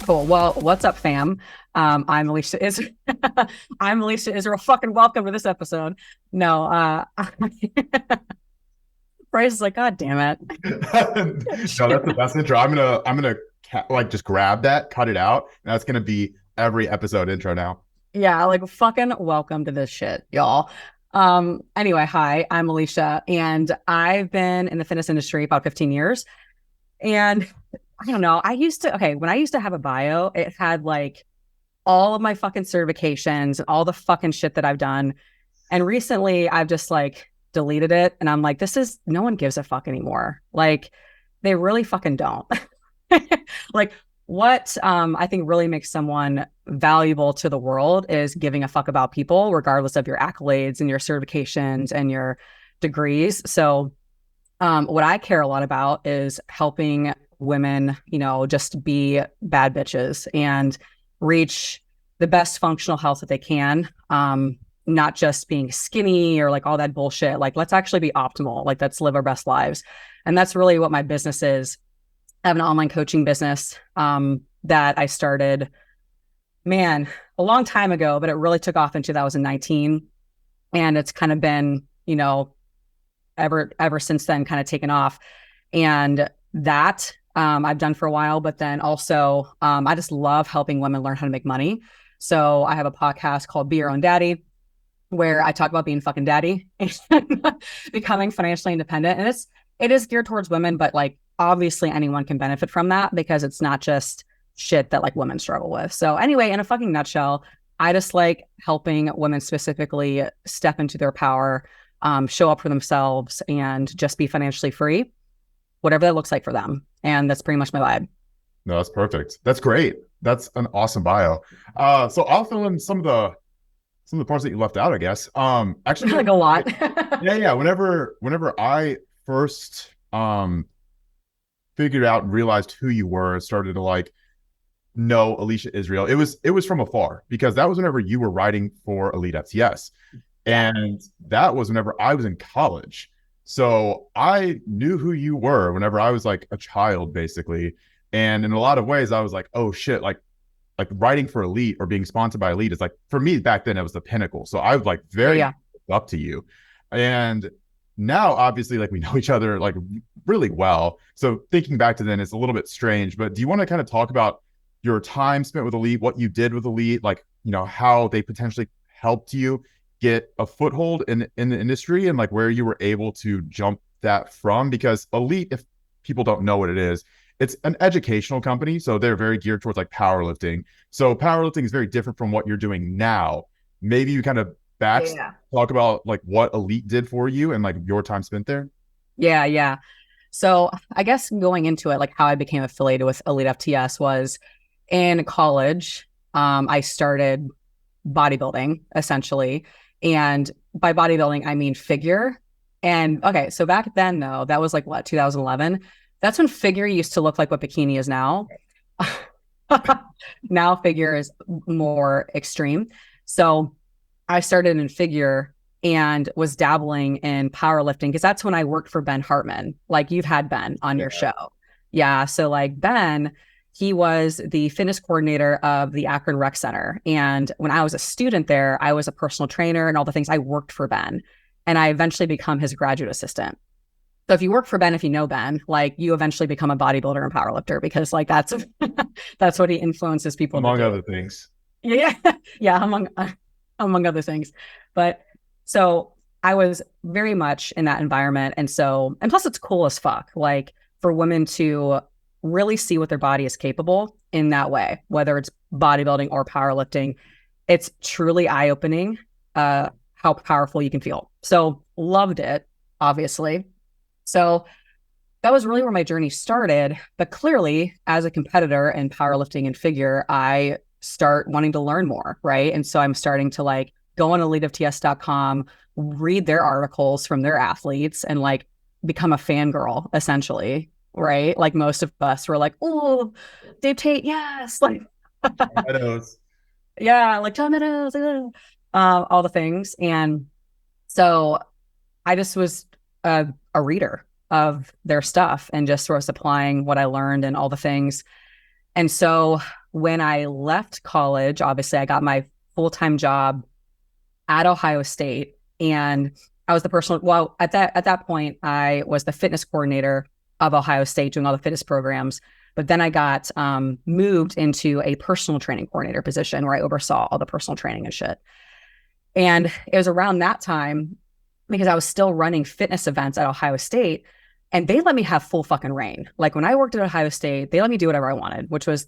Cool. Well, what's up, fam? I'm Alycia Israel. I'm Alycia Israel. Fucking welcome to this episode. No, Bryce is like, God damn it. No, that's the best intro. I'm gonna like just grab that, cut it out, and that's gonna be every episode intro now. Yeah, like fucking welcome to this shit, y'all. Anyway, hi, I'm Alycia, and I've been in the fitness industry about 15 years. And I don't know, when I used to have a bio, it had like all of my fucking certifications and all the fucking shit that I've done. And recently I've just like deleted it. And I'm like, no one gives a fuck anymore. Like they really fucking don't. Like what I think really makes someone valuable to the world is giving a fuck about people, regardless of your accolades and your certifications and your degrees. So what I care a lot about is helping women, just be bad bitches and reach the best functional health that they can. Not just being skinny or like all that bullshit. Like, let's actually be optimal. Like, let's live our best lives. And that's really what my business is. I have an online coaching business that I started, man, a long time ago, but it really took off in 2019. And it's kind of been, ever since then kind of taken off. And that I've done for a while, but then also I just love helping women learn how to make money. So I have a podcast called Be Your Own Daddy, where I talk about being fucking daddy and becoming financially independent. And it is geared towards women, but like obviously anyone can benefit from that because it's not just shit that like women struggle with. So anyway, in a fucking nutshell, I just like helping women specifically step into their power, show up for themselves and just be financially free, whatever that looks like for them. And that's pretty much my vibe. No, that's perfect. That's great. That's an awesome bio. So I'll fill in some of the parts that you left out, I guess. Actually, Like a lot. yeah. Whenever I first figured out and realized who you were, started to like know Alycia Israel, it was from afar because that was whenever you were writing for Elite FTS. And that was whenever I was in college. So I knew who you were whenever I was like a child, basically. And in a lot of ways, I was like, oh shit, like writing for Elite or being sponsored by Elite is like, for me back then, it was the pinnacle. So I was like very up to you. And now obviously like we know each other like really well. So thinking back to then, it's a little bit strange, but do you want to kind of talk about your time spent with Elite, what you did with Elite, like, how they potentially helped you get a foothold in the industry and like where you were able to jump that from? Because Elite, if people don't know what it is, it's an educational company. So they're very geared towards like powerlifting. So powerlifting is very different from what you're doing now. Maybe you kind of talk about like what Elite did for you and like your time spent there. Yeah. So I guess going into it, like how I became affiliated with Elite FTS was in college. I started bodybuilding essentially. And by bodybuilding, I mean figure. And okay, so back then though, that was like what, 2011? That's when figure used to look like what bikini is now. Now figure is more extreme. So I started in figure and was dabbling in powerlifting because that's when I worked for Ben Hartman. Like you've had Ben on your show. Yeah. So like Ben, he was the fitness coordinator of the Akron Rec Center. And when I was a student there, I was a personal trainer and all the things. I worked for Ben and I eventually become his graduate assistant. So if you work for Ben, if you know Ben, like you eventually become a bodybuilder and powerlifter because like that's that's what he influences people among other things. Yeah. Among other things. But so I was very much in that environment. And plus it's cool as fuck, like for women to really see what their body is capable in that way, whether it's bodybuilding or powerlifting. It's truly eye-opening, how powerful you can feel. So loved it, obviously. So that was really where my journey started. But clearly, as a competitor in powerlifting and figure, I start wanting to learn more, right? And so I'm starting to like go on elitefts.com, read their articles from their athletes and like become a fangirl, essentially, right? Like most of us were like, oh, Dave Tate, yes. Like, yeah, like John Meadows, all the things. And so I just was a reader of their stuff and just sort of applying what I learned and all the things. And so when I left college, obviously I got my full-time job at Ohio State, and I was the personal, well, at that point, I was the fitness coordinator of Ohio State doing all the fitness programs. But then I got moved into a personal training coordinator position where I oversaw all the personal training and shit. And it was around that time because I was still running fitness events at Ohio State, and they let me have full fucking reign. Like when I worked at Ohio State, they let me do whatever I wanted, which was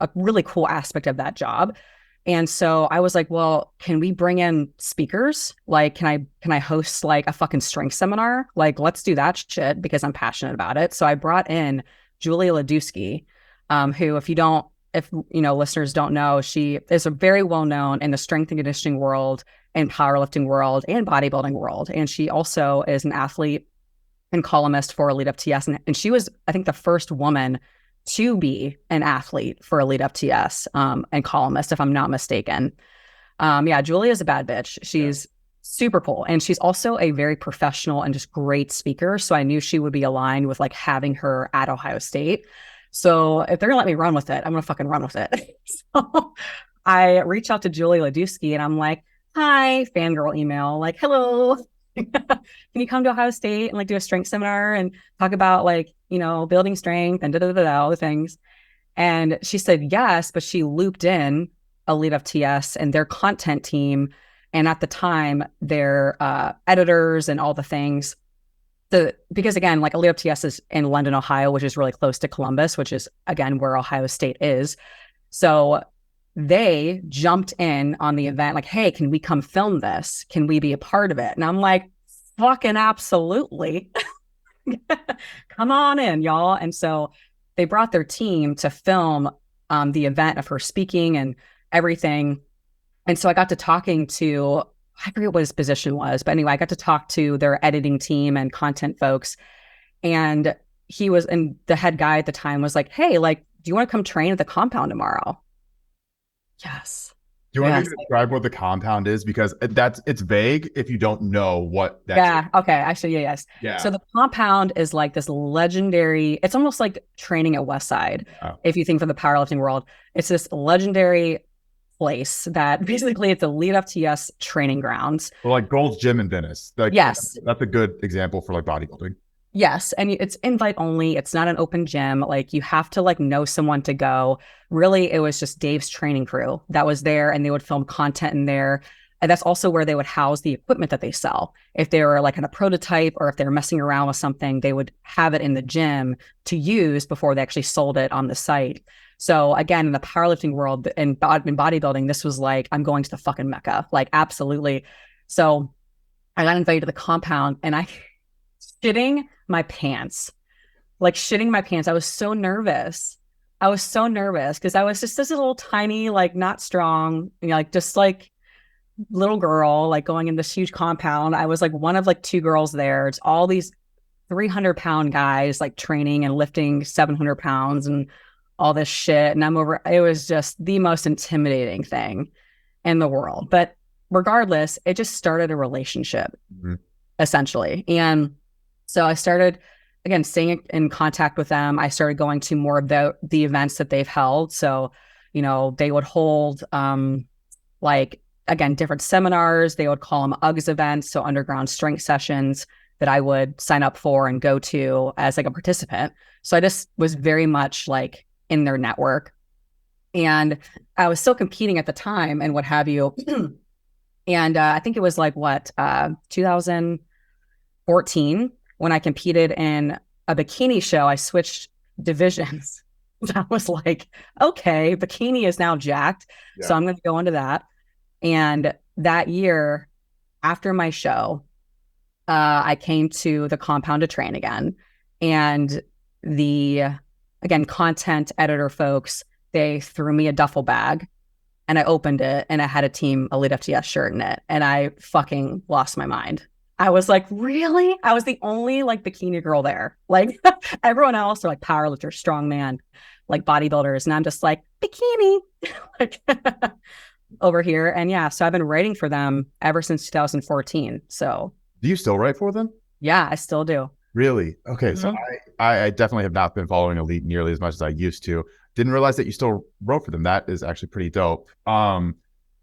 a really cool aspect of that job. And so I was like, well, can we bring in speakers? Like, can I host like a fucking strength seminar? Like, let's do that shit because I'm passionate about it. So I brought in Julia Ladusky, who, if listeners don't know, she is a very well known in the strength and conditioning world and powerlifting world and bodybuilding world. And she also is an athlete and columnist for Elite FTS. And she was, I think, the first woman to be an athlete for Elite FTS and columnist, if I'm not mistaken. Julia is a bad bitch. She's super cool. And she's also a very professional and just great speaker. So I knew she would be aligned with like having her at Ohio State. So if they're gonna let me run with it, I'm gonna fucking run with it. So I reach out to Julia Ladusky and I'm like, hi, fangirl email, like, hello. Can you come to Ohio State and like do a strength seminar and talk about like, building strength and all the things? And she said yes, but she looped in Elite FTS and their content team. And at the time, their editors and all the things. Because again, like Elite FTS is in London, Ohio, which is really close to Columbus, which is again where Ohio State is. So they jumped in on the event, like, hey, can we come film this? Can we be a part of it? And I'm like, fucking absolutely. Come on in, y'all. And so they brought their team to film the event of her speaking and everything. And so I got to talking to, I forget what his position was, but anyway, I got to talk to their editing team and content folks. And the head guy at the time was like, hey, like, do you want to come train at the compound tomorrow? Yes. Do you want me to describe what the compound is? Because it's vague if you don't know what that is. Yeah. Okay. Actually, yes. Yeah. So the compound is like this legendary, it's almost like training at Westside. Oh. If you think from the powerlifting world, it's this legendary place that basically it's Elite FTS training grounds. Well, like Gold's Gym in Venice. Like, yes. That's a good example for like bodybuilding. Yes. And it's invite only. It's not an open gym. Like you have to like know someone to go. Really, it was just Dave's training crew that was there, and they would film content in there. And that's also where they would house the equipment that they sell. If they were like in a prototype or if they're messing around with something, they would have it in the gym to use before they actually sold it on the site. So again, in the powerlifting world and in bodybuilding, this was like, I'm going to the fucking Mecca, like absolutely. So I got invited to the compound and I shitting my pants. I was so nervous. Because I was just this little tiny, like not strong, like just like little girl, like going in this huge compound. I was like one of like two girls there. It's all these 300-pound guys like training and lifting 700 pounds and all this shit. And it was just the most intimidating thing in the world. But regardless, it just started a relationship, essentially. And so I started, again, staying in contact with them. I started going to more of the events that they've held. So, they would hold like, again, different seminars. They would call them UGS events, so underground strength sessions that I would sign up for and go to as like a participant. So I just was very much like in their network. And I was still competing at the time and what have you. And I think it was like 2014 when I competed in a bikini show. I switched divisions. I was like, okay, bikini is now jacked. Yeah. So I'm going to go into that. And that year after my show, I came to the compound to train again. And again, content editor folks, they threw me a duffel bag and I opened it and I had a Team Elite FTS shirt in it. And I fucking lost my mind. I was like, really? I was the only like bikini girl there. Like everyone else are like powerlifters, strongman, like bodybuilders. And I'm just like, bikini like, over here. And yeah, so I've been writing for them ever since 2014. So do you still write for them? Yeah, I still do. Really? Okay. So Mhm. I definitely have not been following Elite nearly as much as I used to. Didn't realize that you still wrote for them. That is actually pretty dope.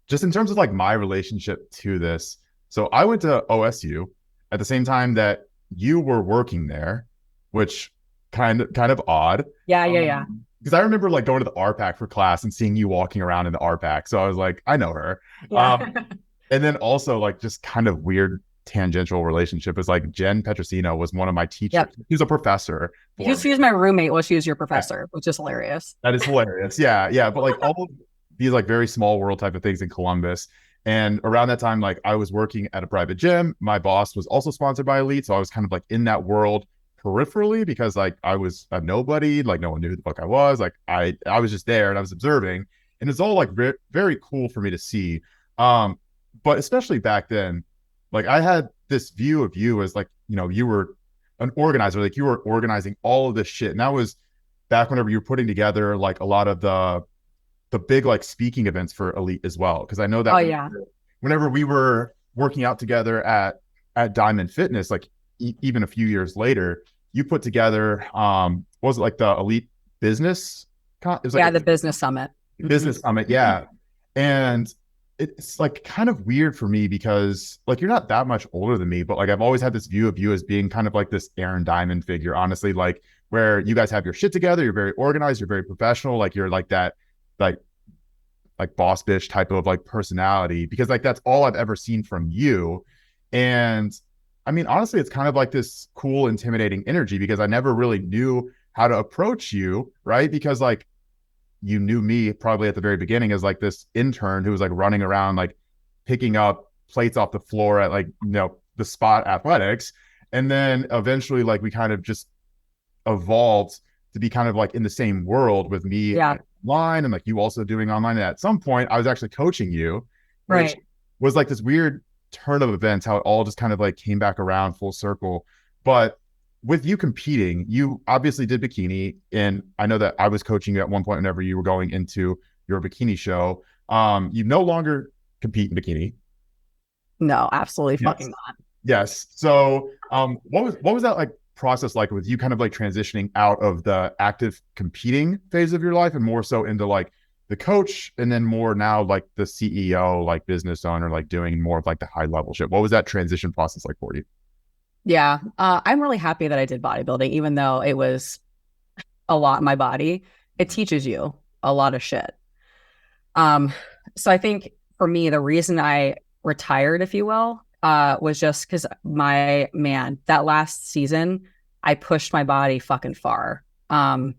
Just in terms of like my relationship to this. So I went to OSU at the same time that you were working there, which kind of odd. Yeah, yeah, yeah. Because I remember like going to the RPAC for class and seeing you walking around in the RPAC. So I was like, I know her. Yeah. Um, and then also like just kind of weird tangential relationship is like Jen Petrosino was one of my teachers. Yep. He was a professor for me. She was my roommate while she was your Yeah, professor, which is hilarious. that is hilarious. Yeah, yeah. But like all of these like very small world type of things in Columbus. And around that time, like I was working at a private gym. My boss was also sponsored by Elite. So I was kind of like in that world peripherally because like I was a nobody, like no one knew who the fuck I was. Like I was just there and I was observing. And it's all like very cool for me to see. Um, but especially back then, like I had this view of you as like, you were an organizer, like you were organizing all of this shit. And that was back whenever you were putting together like a lot of the big like speaking events for Elite as well. Cause I know Oh that yeah. whenever we were working out together at Diamond Fitness, like even a few years later, you put together what was it like the Elite Business? It was like Yeah, a the business summit. business summit, yeah. And it's like kind of weird for me because like you're not that much older than me, but like I've always had this view of you as being kind of like this Aaron Diamond figure, honestly, like where you guys have your shit together, you're very organized, you're very professional, like you're like that, like boss bitch type of like personality, because like that's all I've ever seen from you. And I mean, honestly, it's kind of like this cool, intimidating energy because I never really knew how to approach you, right? Because like you knew me probably at the very beginning as like this intern who was like running around like picking up plates off the floor at like the spot athletics, and then eventually like we kind of just evolved to be kind of like in the same world with me Yeah. online and like you also doing online. And at some point I was actually coaching you, which Right. was like this weird turn of events, how it all just kind of like came back around full circle. But with you competing, you obviously did bikini. And I know that I was coaching you at one point whenever you were going into your bikini show. You no longer compete in bikini. No, absolutely Yes. fucking not. Yes. So, what was that like process like with you kind of like transitioning out of the active competing phase of your life and more so into like the coach and then more now like the CEO, like business owner, like doing more of like the high level shit? What was that transition process like for you? Yeah. I'm really happy that I did bodybuilding, even though it was a lot in my body. It teaches you a lot of shit. Um, so I think for me, the reason I retired, if you will, was just because that last season, I pushed my body fucking far. And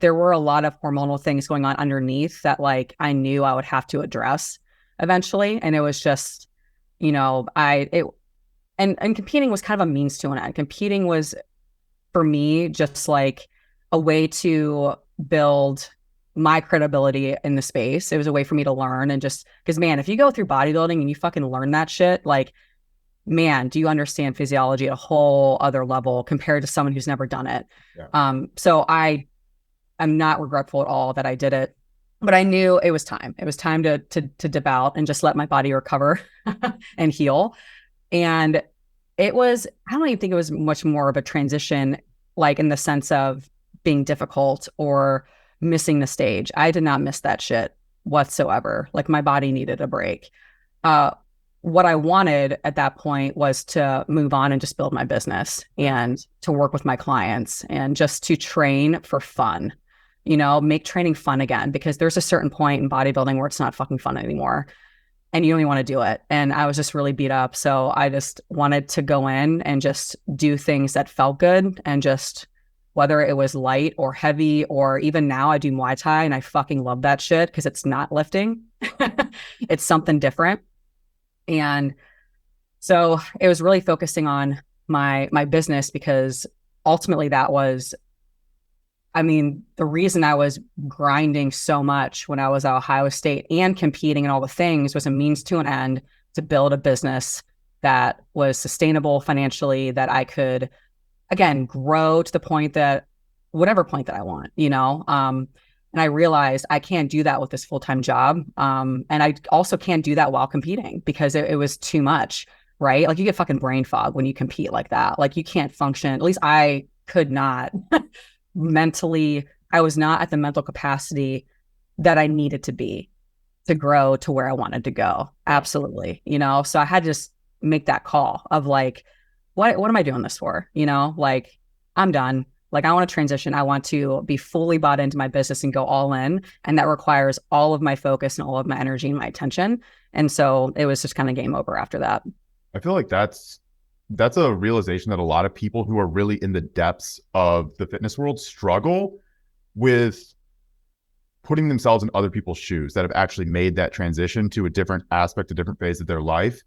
there were a lot of hormonal things going on underneath that like I knew I would have to address eventually. And it was just, and competing was kind of a means to an end. Competing was for me just like a way to build my credibility in the space. It was a way for me to learn and just because, man, if you go through bodybuilding and you fucking learn that shit, like, man, do you understand physiology at a whole other level compared to someone who's never done it? Yeah. So I'm not regretful at all that I did it, but I knew it was time. It was time to dip out and just let my body recover and heal. And I don't even think it was much more of a transition, like in the sense of being difficult or missing the stage. I did not miss that shit whatsoever. Like my body needed a break. Uh, what I wanted at that point was to move on and just build my business and to work with my clients and just to train for fun, make training fun again, because there's a certain point in bodybuilding where it's not fucking fun anymore and you don't even want to do it. And I was just really beat up. So I just wanted to go in and just do things that felt good and just whether it was light or heavy, or even now I do Muay Thai and I fucking love that shit because it's not lifting. It's something different. And so it was really focusing on my business because ultimately the reason I was grinding so much when I was at Ohio State and competing and all the things was a means to an end to build a business that was sustainable financially, that I could, again, grow to the point that whatever point that I want, and I realized I can't do that with this full-time job. And I also can't do that while competing because it was too much. right? Like you get fucking brain fog when you compete like that. Like you can't function. At least I could not mentally. I was not at the mental capacity that I needed to be to grow to where I wanted to go. Absolutely. So I had to just make that call of like, what am I doing this for? Like I'm done. Like I want to transition. I want to be fully bought into my business and go all in. And that requires all of my focus and all of my energy and my attention. And so it was just kind of game over after that. I feel like that's a realization that a lot of people who are really in the depths of the fitness world struggle with putting themselves in other people's shoes that have actually made that transition to a different aspect, a different phase of their life.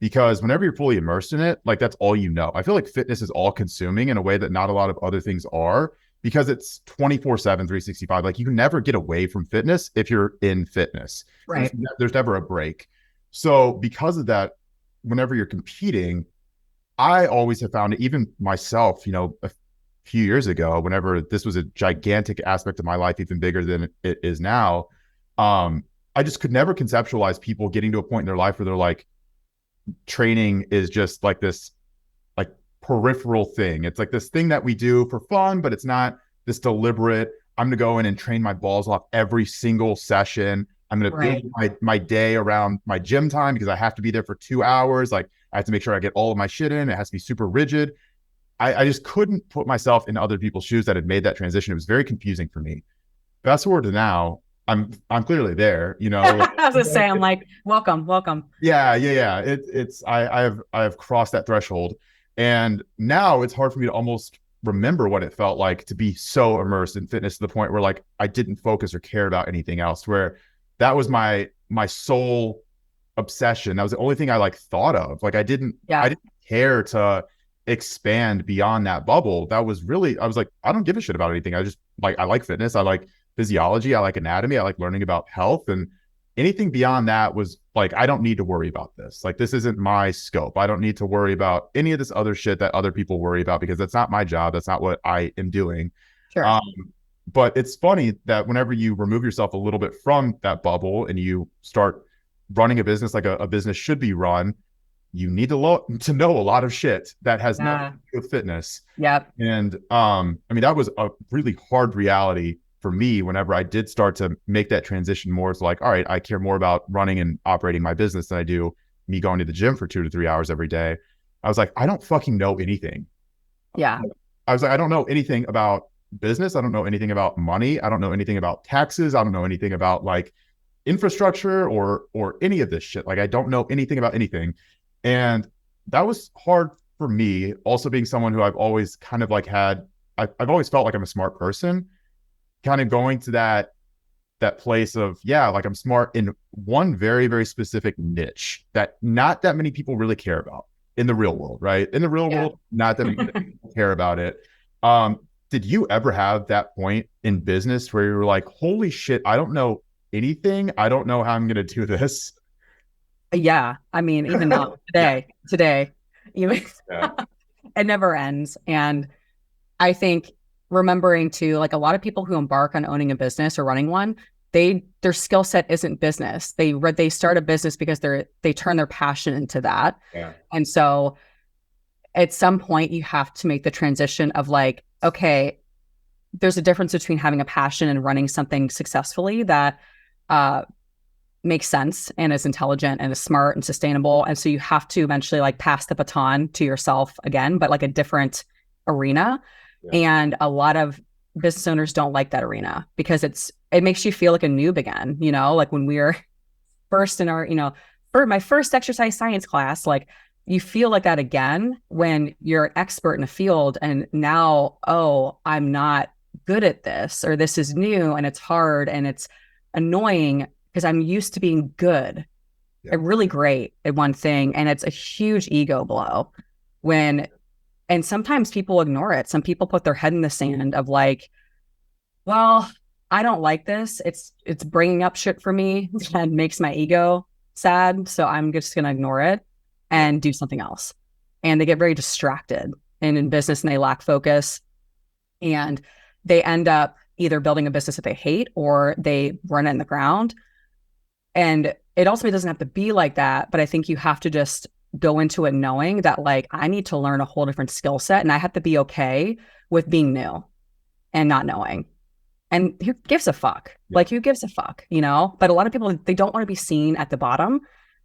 Because whenever you're fully immersed in it, like that's all you know. I feel like fitness is all consuming in a way that not a lot of other things are, because it's 24/7, 365. Like you can never get away from fitness if you're in fitness. Right. There's never a break. So because of that, whenever you're competing, I always have found it, even myself, a few years ago, whenever this was a gigantic aspect of my life, even bigger than it is now, I just could never conceptualize people getting to a point in their life where they're like, training is just like this like peripheral thing. It's like this thing that we do for fun, but it's not this deliberate, I'm gonna go in and train my balls off every single session. I'm gonna build my day around my gym time because I have to be there for 2 hours. Like I have to make sure I get all of my shit in. It has to be super rigid. I just couldn't put myself in other people's shoes that had made that transition. It was very confusing for me. Fast forward to now, I'm clearly there, I was gonna say, I'm like, welcome. Yeah. I have crossed that threshold, and now it's hard for me to almost remember what it felt like to be so immersed in fitness to the point where like I didn't focus or care about anything else. Where that was my sole obsession. That was the only thing I like thought of. Like I didn't care to expand beyond that bubble. That was really, I was like, I don't give a shit about anything. I just like, I like fitness. I like physiology. I like anatomy. I like learning about health, and anything beyond that was like, I don't need to worry about this. Like, this isn't my scope. I don't need to worry about any of this other shit that other people worry about because that's not my job. That's not what I am doing. Sure. But it's funny that whenever you remove yourself a little bit from that bubble and you start running a business like a business should be run, you need to know a lot of shit that has nothing to do with fitness. Yep. And I mean, that was a really hard reality for me whenever I did start to make that transition more. It's like, all right, I care more about running and operating my business than I do me going to the gym for 2 to 3 hours every day. I was like, I don't fucking know anything. Yeah. I was like, I don't know anything about business. I don't know anything about money. I don't know anything about taxes. I don't know anything about like infrastructure or any of this shit. Like I don't know anything about anything. And that was hard for me. Also being someone who I've always kind of like I've always felt like I'm a smart person, kind of going to that place of, yeah, like I'm smart in one very, very specific niche that not that many people really care about in the real world, right? In the real world, not that many people care about it. Did you ever have that point in business where you were like, holy shit, I don't know anything. I don't know how I'm going to do this. Yeah. I mean, even now today, even it never ends. And I think remembering to like a lot of people who embark on owning a business or running one, their skill set isn't business. They start a business because they turn their passion into that. Yeah. And so at some point you have to make the transition of like, okay, there's a difference between having a passion and running something successfully that makes sense and is intelligent and is smart and sustainable. And so you have to eventually like pass the baton to yourself again, but like a different arena. Yeah. And a lot of business owners don't like that arena because it makes you feel like a noob again, like when we were first in our, for my first exercise science class, like you feel like that again when you're an expert in a field and now, oh, I'm not good at this, or this is new and it's hard and it's annoying because I'm used to being good. Yeah. I'm really great at one thing. And it's a huge ego blow and sometimes people ignore it. Some people put their head in the sand of like, well, I don't like this. It's bringing up shit for me and makes my ego sad. So I'm just going to ignore it and do something else. And they get very distracted and in business and they lack focus and they end up either building a business that they hate or they run it in the ground. And it ultimately doesn't have to be like that. But I think you have to just go into it knowing that like I need to learn a whole different skill set and I have to be okay with being new and not knowing. And who gives a fuck? Yeah. Like, who gives a fuck, you know? But a lot of people, they don't want to be seen at the bottom.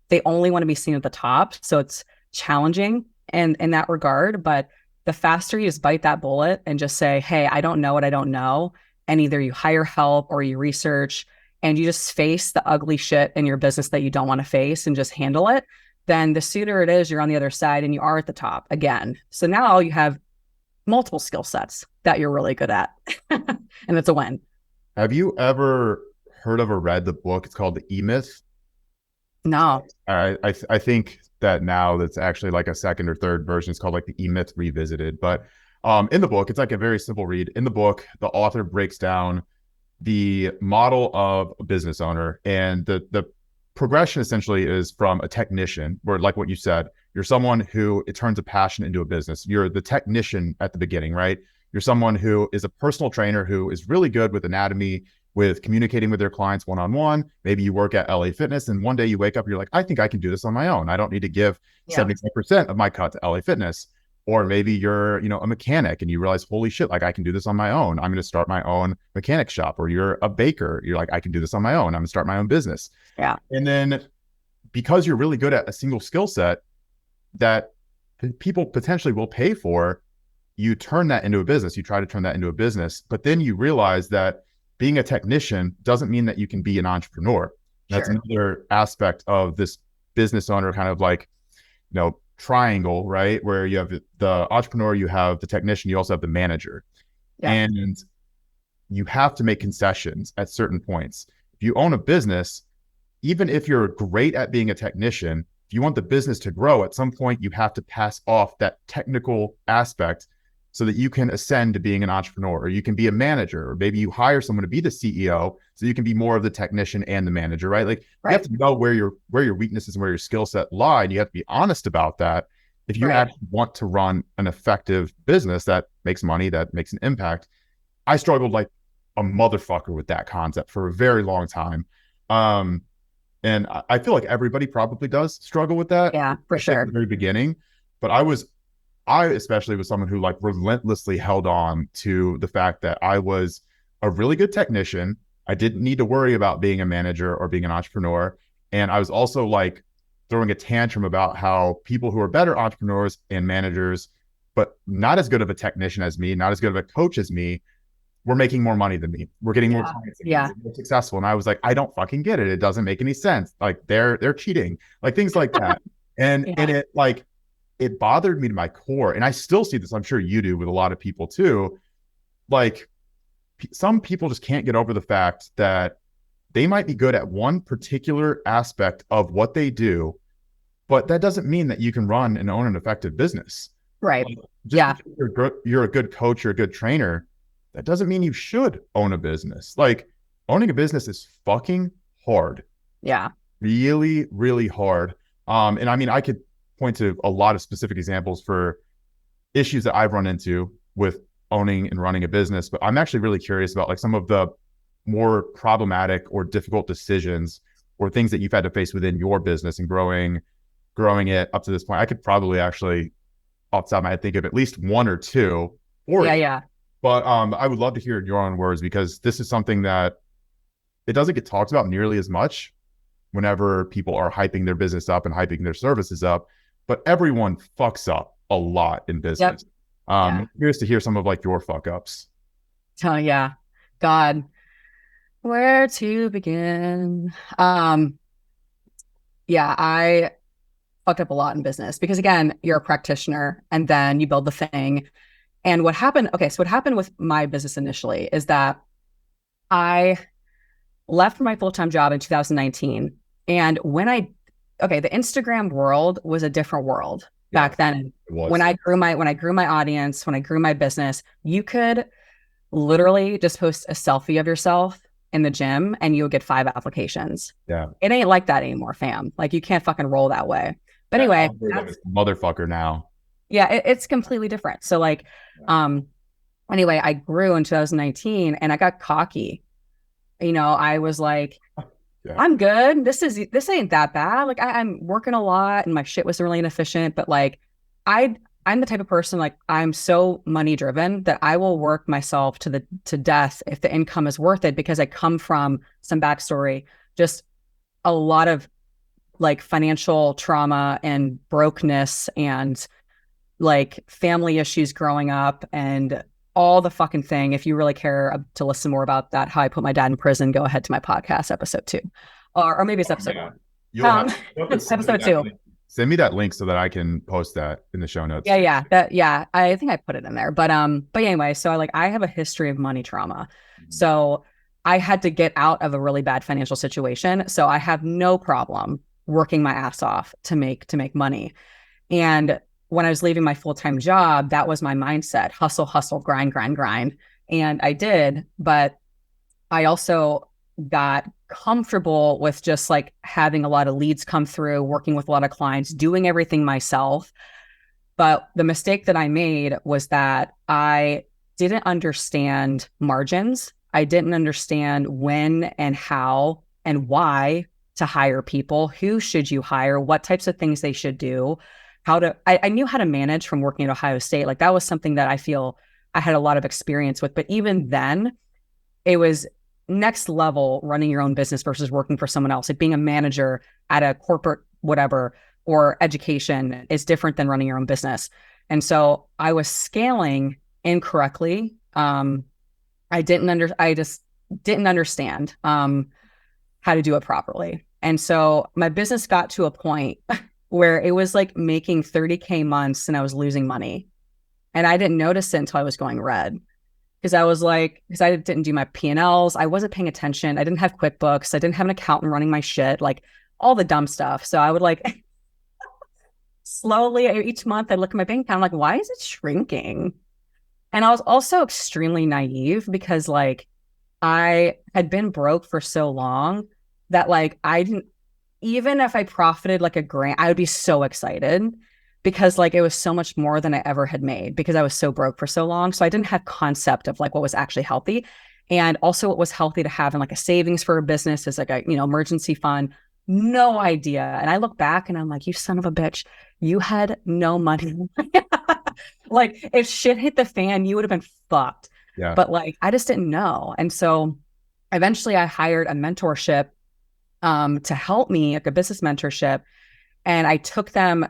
They only want to be seen at the top. So it's challenging and in that regard. But the faster you just bite that bullet and just say, hey, I don't know what I don't know. And either you hire help or you research and you just face the ugly shit in your business that you don't want to face and just handle it, then the sooner it is you're on the other side and you are at the top again. So now you have multiple skill sets that you're really good at. And it's a win. Have you ever heard of or read the book? It's called The E-Myth. No. I think that now that's actually like a second or third version. It's called like The E-Myth Revisited. But in the book, it's like a very simple read. In the book, the author breaks down the model of a business owner, and the progression essentially is from a technician, where like what you said, you're someone who it turns a passion into a business. You're the technician at the beginning, right? You're someone who is a personal trainer who is really good with anatomy, with communicating with their clients one-on-one. Maybe you work at LA Fitness and one day you wake up, you're like, I think I can do this on my own. I don't need to give 75% of my cut to LA Fitness. Or maybe you're, a mechanic and you realize, holy shit, like I can do this on my own. I'm going to start my own mechanic shop. Or you're a baker. You're like, I can do this on my own. I'm going to start my own business. Yeah. And then because you're really good at a single skill set that people potentially will pay for, you turn that into a business. You try to turn that into a business, but then you realize that being a technician doesn't mean that you can be an entrepreneur. That's another aspect of this business owner kind of like, triangle, right? Where you have the entrepreneur, you have the technician, you also have the manager. Yeah. And you have to make concessions at certain points. If you own a business, even if you're great at being a technician, if you want the business to grow, at some point you have to pass off that technical aspect so that you can ascend to being an entrepreneur, or you can be a manager, or maybe you hire someone to be the CEO so you can be more of the technician and the manager, right? Like you have to know where your weaknesses and where your skill set lie, and you have to be honest about that if you actually want to run an effective business that makes money, that makes an impact. I struggled like a motherfucker with that concept for a very long time. And I feel like everybody probably does struggle with that. Yeah, for sure. At the very beginning. But I especially was someone who like relentlessly held on to the fact that I was a really good technician. I didn't need to worry about being a manager or being an entrepreneur. And I was also like throwing a tantrum about how people who are better entrepreneurs and managers, but not as good of a technician as me, not as good of a coach as me, were making more money than me. We're getting more clients, more successful. And I was like, I don't fucking get it. It doesn't make any sense. Like they're cheating, like things like that. And it like, it bothered me to my core. And I still see this, I'm sure you do with a lot of people too. Like some people just can't get over the fact that they might be good at one particular aspect of what they do, but that doesn't mean that you can run and own an effective business. Right. You're a good coach, you're a good trainer. That doesn't mean you should own a business. Like owning a business is fucking hard. Yeah. Really, really hard. And I mean, I could point to a lot of specific examples for issues that I've run into with owning and running a business, but I'm actually really curious about like some of the more problematic or difficult decisions or things that you've had to face within your business and growing it up to this point. I could probably actually off the top of my head think of at least one or two. But I would love to hear your own words, because this is something that it doesn't get talked about nearly as much whenever people are hyping their business up and hyping their services up, but everyone fucks up a lot in business. I'm curious to hear some of like your fuck ups. Oh yeah. God, where to begin? I fucked up a lot in business because again, you're a practitioner and then you build the thing. And what happened with my business initially is that I left my full-time job in 2019. And the Instagram world was a different world back then. When I grew my audience, when I grew my business, you could literally just post a selfie of yourself in the gym and you would get 5 applications. Yeah. It ain't like that anymore, fam. Like you can't fucking roll that way. But anyway, motherfucker now. Yeah, it's completely different. So like, anyway, I grew in 2019 and I got cocky. I was like, I'm good. This ain't that bad. Like I'm working a lot and my shit was really inefficient, but like I'm the type of person, like I'm so money driven that I will work myself to death if the income is worth it, because I come from some backstory, just a lot of like financial trauma and brokenness and like family issues growing up and all the fucking thing. If you really care to listen more about that, how I put my dad in prison, go ahead to my podcast episode 2, or maybe it's episode 1. You'll have to Episode 2. Send me that link so that I can post that in the show notes. Yeah. I think I put it in there, but anyway, so I have a history of money trauma, so I had to get out of a really bad financial situation. So I have no problem working my ass off to make money. And when I was leaving my full-time job, that was my mindset: hustle, grind. And I did, but I also got comfortable with just like having a lot of leads come through, working with a lot of clients, doing everything myself. But the mistake that I made was that I didn't understand margins. I didn't understand when and how and why to hire people. Who should you hire? What types of things they should do? I knew how to manage from working at Ohio State. Like that was something that I feel I had a lot of experience with. But even then, it was next level running your own business versus working for someone else. Like being a manager at a corporate whatever or education is different than running your own business. And so I was scaling incorrectly. I just didn't understand how to do it properly. And so my business got to a point where it was like making 30K months and I was losing money. And I didn't notice it until I was going red. Because I didn't do my P&Ls. I wasn't paying attention. I didn't have QuickBooks. I didn't have an accountant running my shit, like all the dumb stuff. So I would like slowly each month I'd look at my bank account. I'm like, why is it shrinking? And I was also extremely naive because like I had been broke for so long that like I didn't, even if I profited like $1,000, I would be so excited because like it was so much more than I ever had made because I was so broke for so long. So I didn't have concept of like what was actually healthy. And also what was healthy to have in like a savings for a business is like a, emergency fund. No idea. And I look back and I'm like, you son of a bitch, you had no money. Like if shit hit the fan, you would have been fucked. Yeah. But like, I just didn't know. And so eventually I hired a mentorship to help me, like a business mentorship. And I took them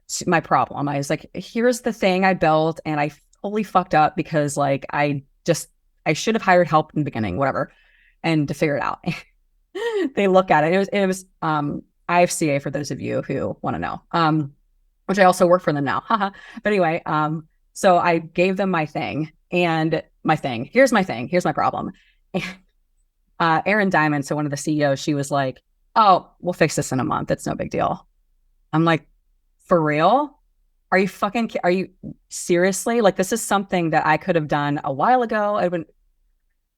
to my problem. I was like, here's the thing I built and I totally fucked up because like, I should have hired help in the beginning, whatever, and to figure it out. They look at it. It was IFCA for those of you who want to know, which I also work for them now. But anyway, so I gave them my thing. Here's my problem. Erin Diamond, so one of the CEOs, she was like, oh, we'll fix this in a month. It's no big deal. I'm like, for real? Are you seriously? Like, this is something that I could have done a while ago.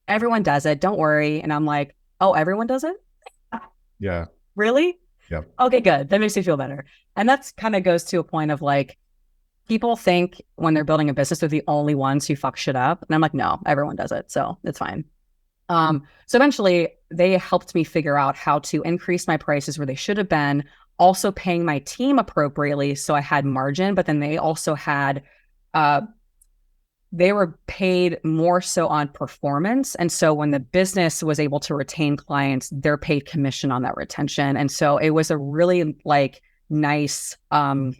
Everyone does it. Don't worry. And I'm like, oh, everyone does it? Yeah. Really? Yeah. Okay, good. That makes me feel better. And that's kind of goes to a point of like, people think when they're building a business, they're the only ones who fuck shit up. And I'm like, no, everyone does it. So it's fine. So eventually they helped me figure out how to increase my prices where they should have been, also paying my team appropriately. So I had margin, but then they also had, they were paid more so on performance. And so when the business was able to retain clients, they're paid commission on that retention. And so it was a really like nice, not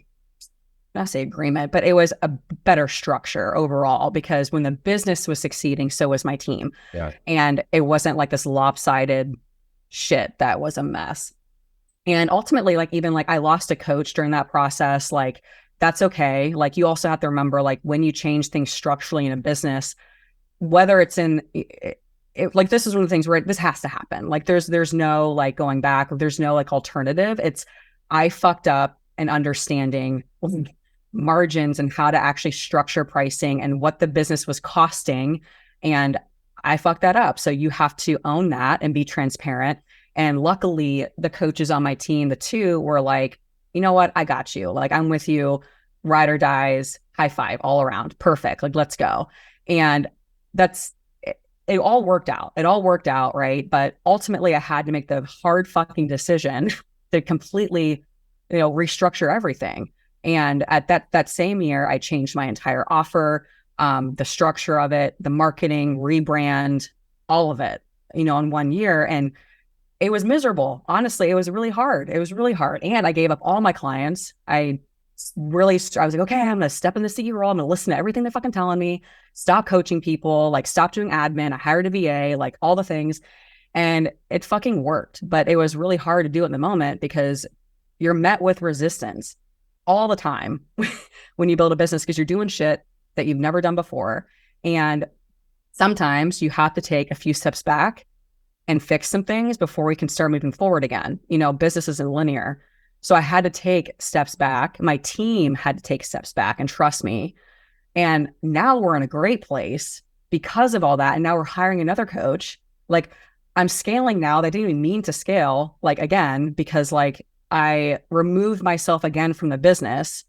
say agreement, but it was a better structure overall because when the business was succeeding, so was my team. Yeah. And it wasn't like this lopsided shit that was a mess. And ultimately, like, even like I lost a coach during that process, like that's okay. Like you also have to remember, like when you change things structurally in a business, whether it's in like, this is one of the things where this has to happen. Like there's no like going back, or there's no like alternative. It's, I fucked up and understanding margins and how to actually structure pricing and what the business was costing. And I fucked that up. So you have to own that and be transparent. And luckily the coaches on my team, the two, were like, you know what? I got you. Like, I'm with you, ride or dies, high five all around. Perfect. Like, let's go. And it all worked out. It all worked out, right? But ultimately, I had to make the hard fucking decision to completely, restructure everything. And at that same year, I changed my entire offer, the structure of it, the marketing, rebrand, all of it, in 1 year. And it was miserable. Honestly, it was really hard. It was really hard. And I gave up all my clients. I was like, okay, I'm going to step in the CEO role. I'm going to listen to everything they're fucking telling me, stop coaching people, like stop doing admin. I hired a VA, like all the things. And it fucking worked. But it was really hard to do it in the moment because you're met with resistance all the time when you build a business because you're doing shit that you've never done before. And sometimes you have to take a few steps back and fix some things before we can start moving forward again. Business isn't linear. So I had to take steps back. My team had to take steps back and trust me. And now we're in a great place because of all that. And now we're hiring another coach. Like I'm scaling now. That didn't even mean to scale, like again, because like I removed myself again from the business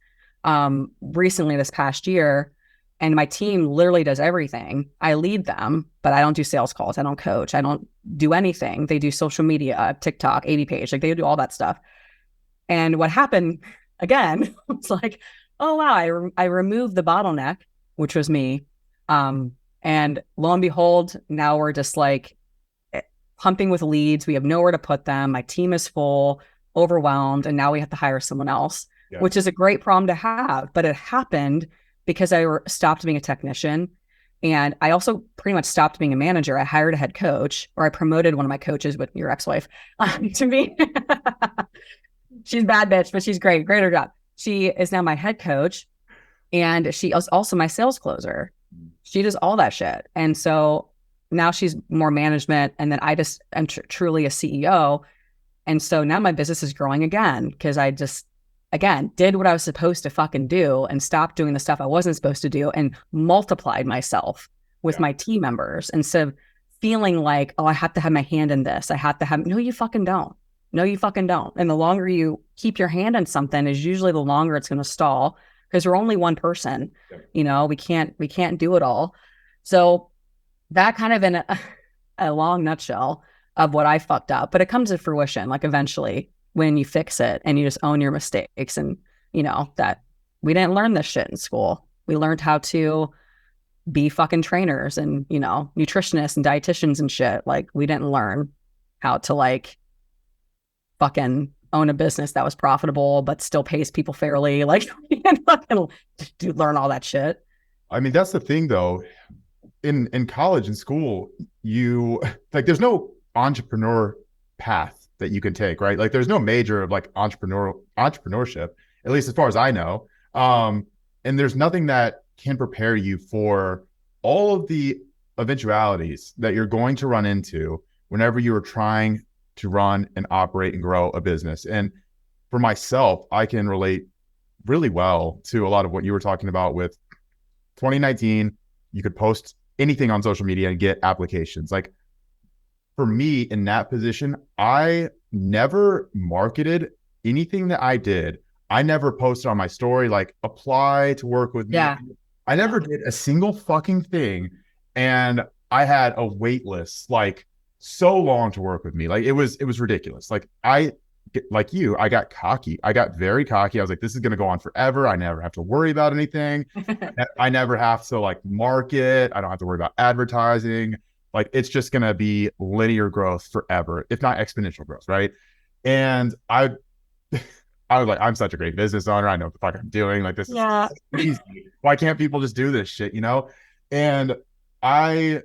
recently this past year. And my team literally does everything. I lead them, but I don't do sales calls. I don't coach. I don't do anything. They do social media, TikTok, 80 page. Like they do all that stuff. And what happened again, was like, oh, wow, I removed the bottleneck, which was me. And lo and behold, now we're just like pumping with leads. We have nowhere to put them. My team is full, overwhelmed. And now we have to hire someone else, which is a great problem to have. But it happened because I stopped being a technician. And I also pretty much stopped being a manager. I hired a head coach, or I promoted one of my coaches with your ex-wife to me. She's a bad bitch, but she's great. Greater job. She is now my head coach. And she is also my sales closer. She does all that shit. And so now she's more management. And then I just am truly a CEO. And so now my business is growing again because I just, again, did what I was supposed to fucking do and stopped doing the stuff I wasn't supposed to do and multiplied myself with my team members instead of feeling like, oh, I have to have my hand in this. I have to have, no, you fucking don't. No, you fucking don't. And the longer you keep your hand in something is usually the longer it's going to stall because we're only one person. We can't do it all. So that kind of in a long nutshell of what I fucked up, but it comes to fruition, like eventually when you fix it and you just own your mistakes and, that we didn't learn this shit in school. We learned how to be fucking trainers and, nutritionists and dietitians and shit. Like we didn't learn how to like fucking own a business that was profitable, but still pays people fairly. Like we didn't fucking learn all that shit. I mean, that's the thing though. In college and school, you like, there's no entrepreneur path that you can take, right? Like there's no major of like entrepreneurship, at least as far as I know. And there's nothing that can prepare you for all of the eventualities that you're going to run into whenever you are trying to run and operate and grow a business. And for myself, I can relate really well to a lot of what you were talking about with 2019. You could post anything on social media and get applications. Like for me in that position, I never marketed anything that I did. I never posted on my story, like apply to work with me. Yeah. I never did a single fucking thing. And I had a wait list, like so long to work with me. Like it was ridiculous. Like I got cocky. I got very cocky. I was like, this is going to go on forever. I never have to worry about anything. I never have to like market. I don't have to worry about advertising. Like it's just going to be linear growth forever, if not exponential growth. Right. And I was like, I'm such a great business owner. I know what the fuck I'm doing. Like this is easy. Why can't people just do this shit, And I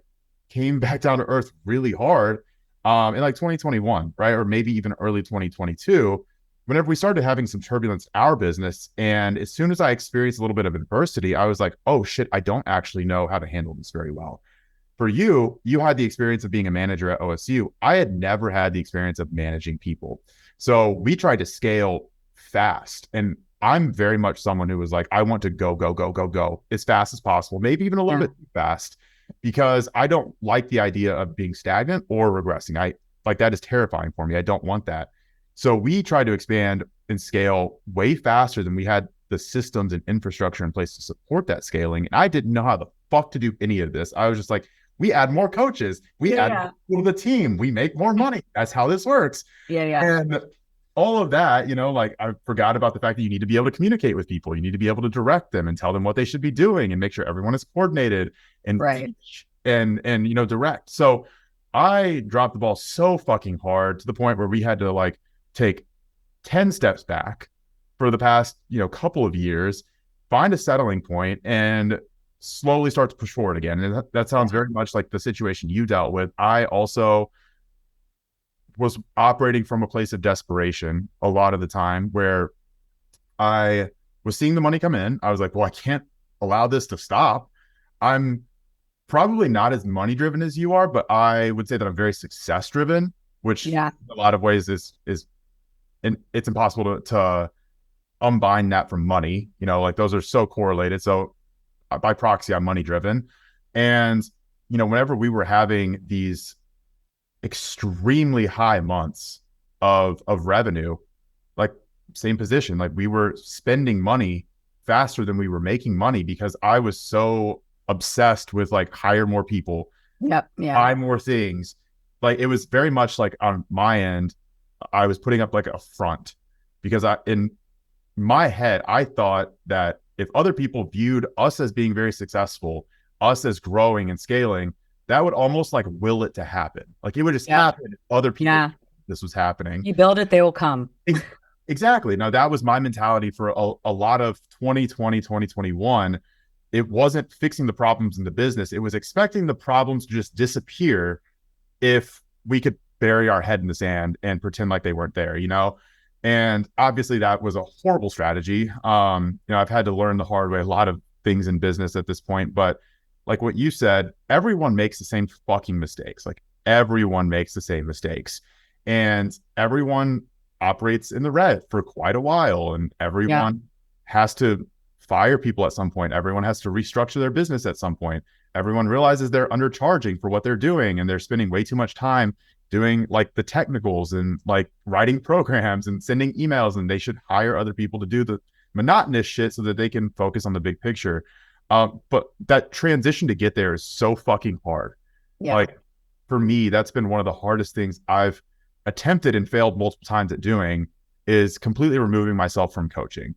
came back down to earth really hard in like 2021, right? Or maybe even early 2022, whenever we started having some turbulence in our business. And as soon as I experienced a little bit of adversity, I was like, oh shit, I don't actually know how to handle this very well. For you, you had the experience of being a manager at OSU. I had never had the experience of managing people. So we tried to scale fast. And I'm very much someone who was like, I want to go as fast as possible, maybe even a little bit too fast, because I don't like the idea of being stagnant or regressing. I like that is terrifying for me. I don't want that. So we tried to expand and scale way faster than we had the systems and infrastructure in place to support that scaling. And I didn't know how the fuck to do any of this. I was just like, We add more coaches. We add more people to the team. We make more money. That's how this works. And all of that, you know, like I forgot about the fact that you need to be able to communicate with people. You need to be able to direct them and tell them what they should be doing and make sure everyone is coordinated and teach and you know, direct. So I dropped the ball so fucking hard to the point where we had to like take 10 steps back for the past, you know, couple of years, find a settling point and slowly start to push forward again. And that sounds very much like the situation you dealt with. I also was operating from a place of desperation a lot of the time where I was seeing the money come in. I was like, well, I can't allow this to stop. I'm probably not as money driven as you are, but I would say that I'm very success driven, which in a lot of ways is and it's impossible to unbind that from money. You know, like those are so correlated. So by proxy, I'm money driven. And, you know, whenever we were having these extremely high months of revenue, like same position, like we were spending money faster than we were making money because I was so obsessed with like hire more people, buy more things. Like it was very much like on my end, I was putting up like a front because in my head, I thought that if other people viewed us as being very successful, us as growing and scaling, that would almost like will it to happen. Like it would just happen if other people this was happening. You build it, they will come. Exactly. Now that was my mentality for a lot of 2020, 2021. It wasn't fixing the problems in the business. It was expecting the problems to just disappear if we could bury our head in the sand and pretend like they weren't there, you know? And obviously that was a horrible strategy. You know, I've had to learn the hard way a lot of things in business at this point, but like what you said, everyone makes the same fucking mistakes. Like everyone makes the same mistakes and everyone operates in the red for quite a while. And everyone has to fire people at some point. Everyone has to restructure their business at some point. Everyone realizes they're undercharging for what they're doing and they're spending way too much time doing like the technicals and like writing programs and sending emails, and they should hire other people to do the monotonous shit so that they can focus on the big picture. But that transition to get there is so fucking hard. Like for me, that's been one of the hardest things I've attempted and failed multiple times at doing, is completely removing myself from coaching,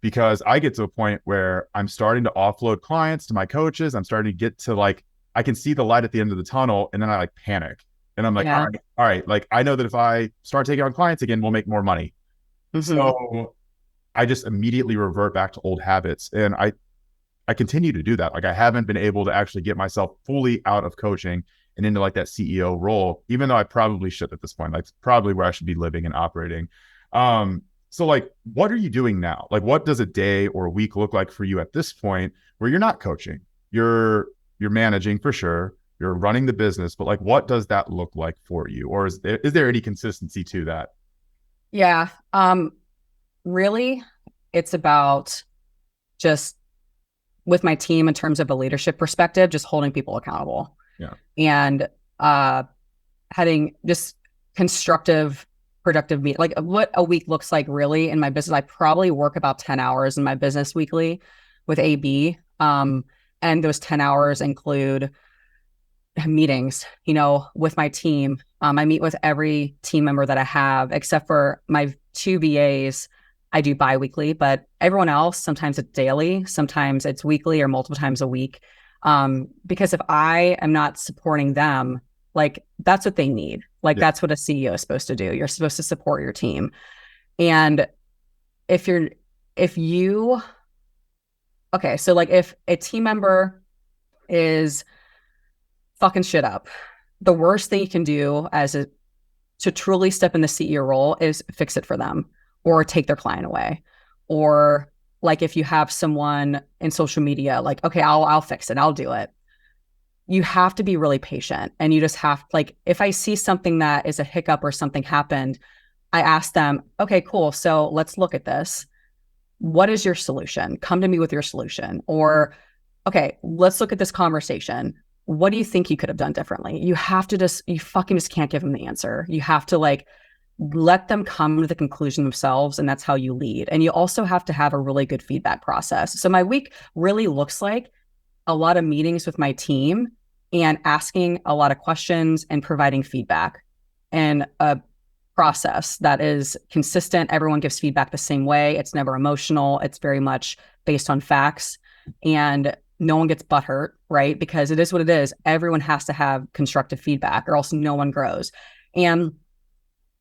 because I get to a point where I'm starting to offload clients to my coaches. I'm starting to get to like, I can see the light at the end of the tunnel, and then I like panic. And I'm like, all right, like I know that if I start taking on clients again, we'll make more money. So I just immediately revert back to old habits. And I continue to do that. Like I haven't been able to actually get myself fully out of coaching and into like that CEO role, even though I probably should at this point. Like it's probably where I should be living and operating. So like, what are you doing now? Like, what does a day or a week look like for you at this point where you're not coaching? You're managing for sure. You're running the business, but like, what does that look like for you? Or is there any consistency to that? Yeah. Really, it's about just with my team in terms of a leadership perspective, just holding people accountable. And having just constructive, productive meet. Like what a week looks like really in my business. I probably work about 10 hours in my business weekly with AB. And those 10 hours include meetings, you know, with my team. I meet with every team member that I have, except for my 2 VAs. I do bi-weekly, but everyone else, sometimes it's daily, sometimes it's weekly or multiple times a week. Because if I am not supporting them, like that's what they need. Like that's what a CEO is supposed to do. You're supposed to support your team. And so like if a team member is fucking shit up, the worst thing you can do to truly step in the CEO role is fix it for them or take their client away. Or like if you have someone in social media, like, okay, I'll fix it. I'll do it. You have to be really patient, and you just have, like, if I see something that is a hiccup or something happened, I ask them, okay, cool. So let's look at this. What is your solution? Come to me with your solution. Or, okay, let's look at this conversation. What do you think you could have done differently? You fucking just can't give them the answer. You have to like let them come to the conclusion themselves, and that's how you lead. And you also have to have a really good feedback process. So my week really looks like a lot of meetings with my team and asking a lot of questions and providing feedback and a process that is consistent. Everyone gives feedback the same way. It's never emotional. It's very much based on facts, and no one gets butthurt, right? Because it is what it is. Everyone has to have constructive feedback or else no one grows. And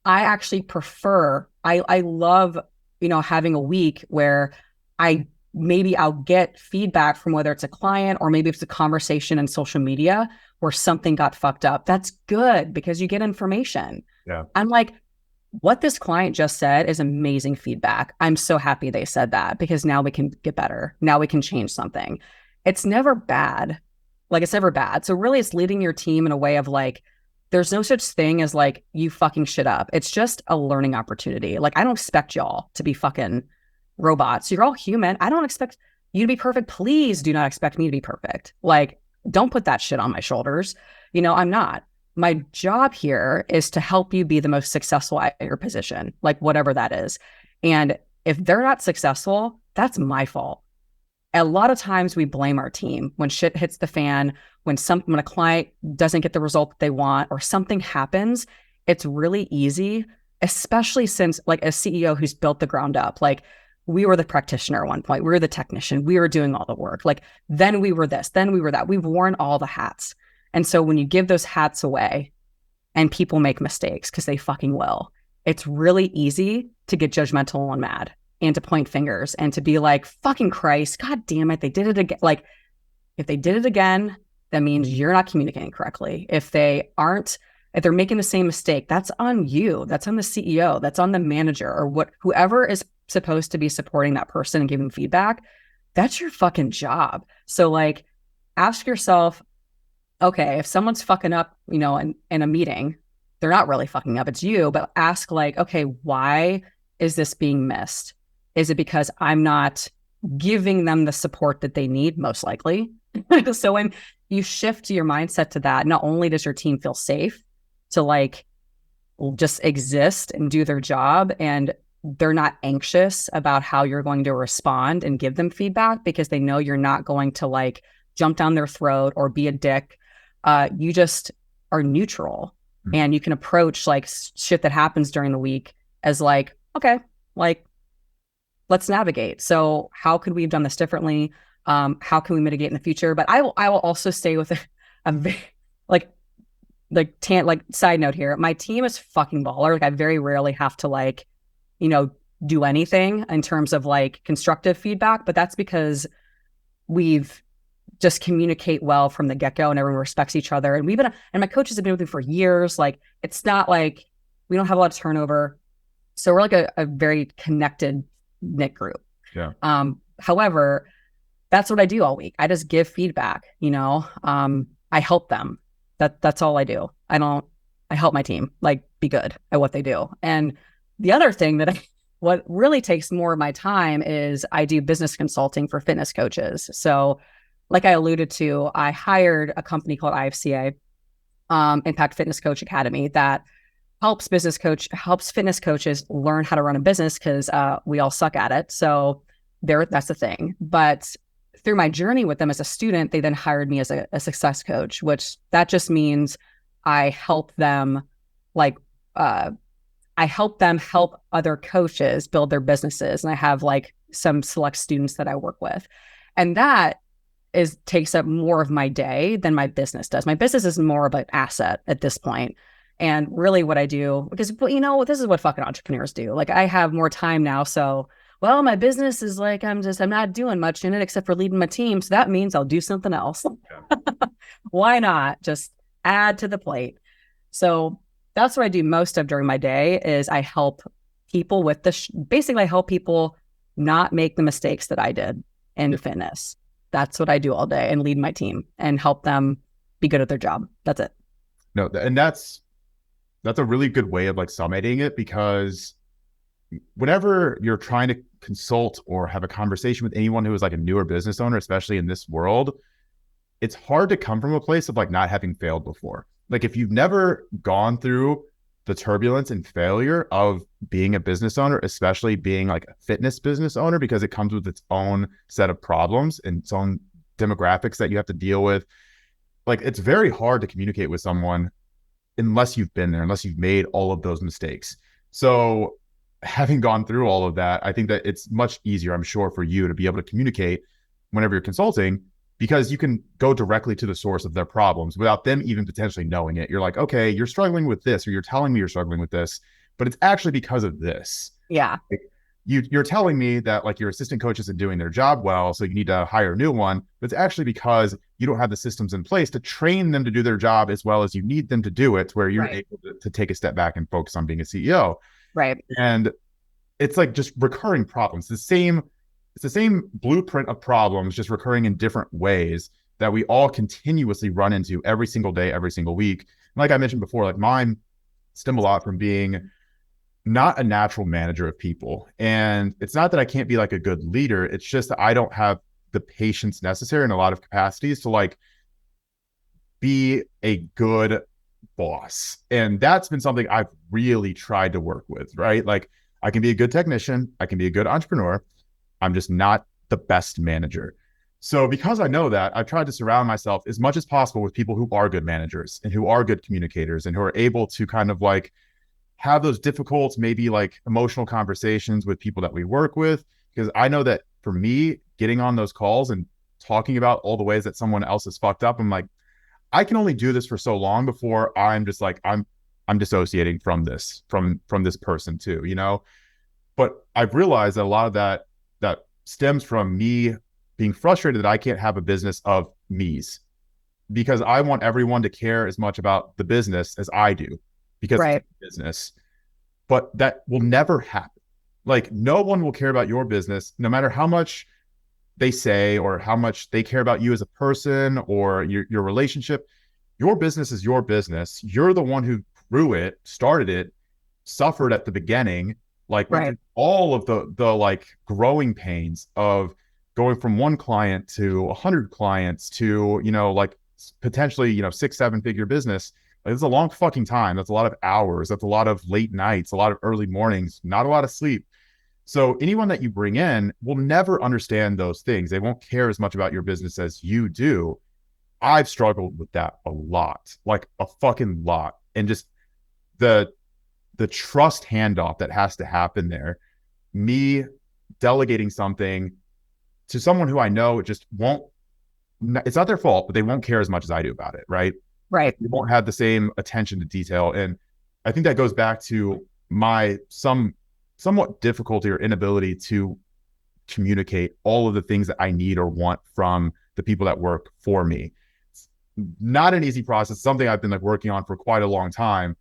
I actually prefer, I love, having a week where I'll get feedback from whether it's a client or maybe it's a conversation in social media where something got fucked up. That's good because you get information. Yeah. I'm like, what this client just said is amazing feedback. I'm so happy they said that because now we can get better. Now we can change something. It's never bad. It's never bad. So really it's leading your team in a way of there's no such thing as you fucking shit up. It's just a learning opportunity. I don't expect y'all to be fucking robots. You're all human. I don't expect you to be perfect. Please do not expect me to be perfect. Don't put that shit on my shoulders. I'm not. My job here is to help you be the most successful at your position, whatever that is. And if they're not successful, that's my fault. A lot of times we blame our team when shit hits the fan, when a client doesn't get the result that they want or something happens. It's really easy, especially since a CEO who's built the ground up. We were the practitioner at one point. We were the technician. We were doing all the work. Then we were this, then we were that. We've worn all the hats. And so when you give those hats away and people make mistakes, because they fucking will, it's really easy to get judgmental and mad and to point fingers and to be fucking Christ, God damn it, they did it again. If they did it again, that means you're not communicating correctly. If they're making the same mistake, that's on you. That's on the CEO. That's on the manager or whoever is supposed to be supporting that person and giving feedback. That's your fucking job. So ask yourself, okay, if someone's fucking up, in a meeting, they're not really fucking up, it's you, but ask okay, why is this being missed? Is it because I'm not giving them the support that they need? Most likely. So when you shift your mindset to that, not only does your team feel safe to just exist and do their job, and they're not anxious about how you're going to respond and give them feedback because they know you're not going to jump down their throat or be a dick. You just are neutral, and you can approach shit that happens during the week as okay, let's navigate. So how could we have done this differently? How can we mitigate in the future? But I will also stay with a very side note here. My team is fucking baller. I very rarely have to do anything in terms of constructive feedback, but that's because we've just communicate well from the get-go and everyone respects each other. And my coaches have been with me for years. It's not we don't have a lot of turnover. So we're a very connected knit group. Yeah. However, that's what I do all week. I just give feedback, I help them. That's all I do. I help my team be good at what they do. And the other thing what really takes more of my time is I do business consulting for fitness coaches. So like I alluded to, I hired a company called IFCA, Impact Fitness Coach Academy, that helps fitness coaches learn how to run a business because we all suck at it. So that's the thing. But through my journey with them as a student, they then hired me as a success coach, which that just means I help them help other coaches build their businesses. And I have some select students that I work with. And that takes up more of my day than my business does. My business is more of an asset at this point. And really what I do, because this is what fucking entrepreneurs do. I have more time now. So, well, my business is I'm not doing much in it except for leading my team. So that means I'll do something else. Yeah. Why not just add to the plate? So that's what I do most of during my day is I help people with basically I help people not make the mistakes that I did in fitness. That's what I do all day, and lead my team and help them be good at their job. That's it. No, and that's a really good way of summating it, because whenever you're trying to consult or have a conversation with anyone who is a newer business owner, especially in this world, it's hard to come from a place of not having failed before. If you've never gone through the turbulence and failure of being a business owner, especially being a fitness business owner, because it comes with its own set of problems and its own demographics that you have to deal with. like it's very hard to communicate with someone unless you've been there, unless you've made all of those mistakes. So having gone through all of that, I think that it's much easier, I'm sure, for you to be able to communicate whenever you're consulting, because you can go directly to the source of their problems without them even potentially knowing it. You're like, okay, you're struggling with this, or you're telling me you're struggling with this, but it's actually because of this. Yeah. Like, you're telling me that like your assistant coach isn't doing their job well, so you need to hire a new one. But it's actually because you don't have the systems in place to train them to do their job as well as you need them to do it, to where you're able to take a step back and focus on being a CEO. Right. And it's like just recurring problems. It's the same blueprint of problems, just recurring in different ways that we all continuously run into every single day, every single week. And like I mentioned before, like mine stem a lot from being not a natural manager of people. And it's not that I can't be like a good leader. It's just that I don't have the patience necessary in a lot of capacities to like be a good boss. And that's been something I've really tried to work with, right? Like I can be a good technician, I can be a good entrepreneur. I'm just not the best manager. So because I know that, I've tried to surround myself as much as possible with people who are good managers and who are good communicators and who are able to kind of like have those difficult, maybe like emotional conversations with people that we work with. Because I know that for me, getting on those calls and talking about all the ways that someone else is fucked up, I'm like, I can only do this for so long before I'm just like, I'm dissociating from this, from this person too, you know? But I've realized that a lot of that stems from me being frustrated that I can't have a business of me's, because I want everyone to care as much about the business as I do, because it's a business. But that will never happen. Like no one will care about your business, no matter how much they say or how much they care about you as a person or your relationship. Your business is your business. You're the one who grew it, started it, suffered at the beginning, like went through all of the like growing pains of going from one client to 100 clients to, you know, like potentially, you know, 6-7 figure business. Like, it's a long fucking time. That's a lot of hours. That's a lot of late nights, a lot of early mornings, not a lot of sleep. So anyone that you bring in will never understand those things. They won't care as much about your business as you do. I've struggled with that a lot, like a fucking lot. And just the trust handoff that has to happen there, me delegating something to someone who I know just won't, it's not their fault, but they won't care as much as I do about it, right? Right. They won't have the same attention to detail. And I think that goes back to my somewhat difficulty or inability to communicate all of the things that I need or want from the people that work for me. It's not an easy process, something I've been like working on for quite a long time.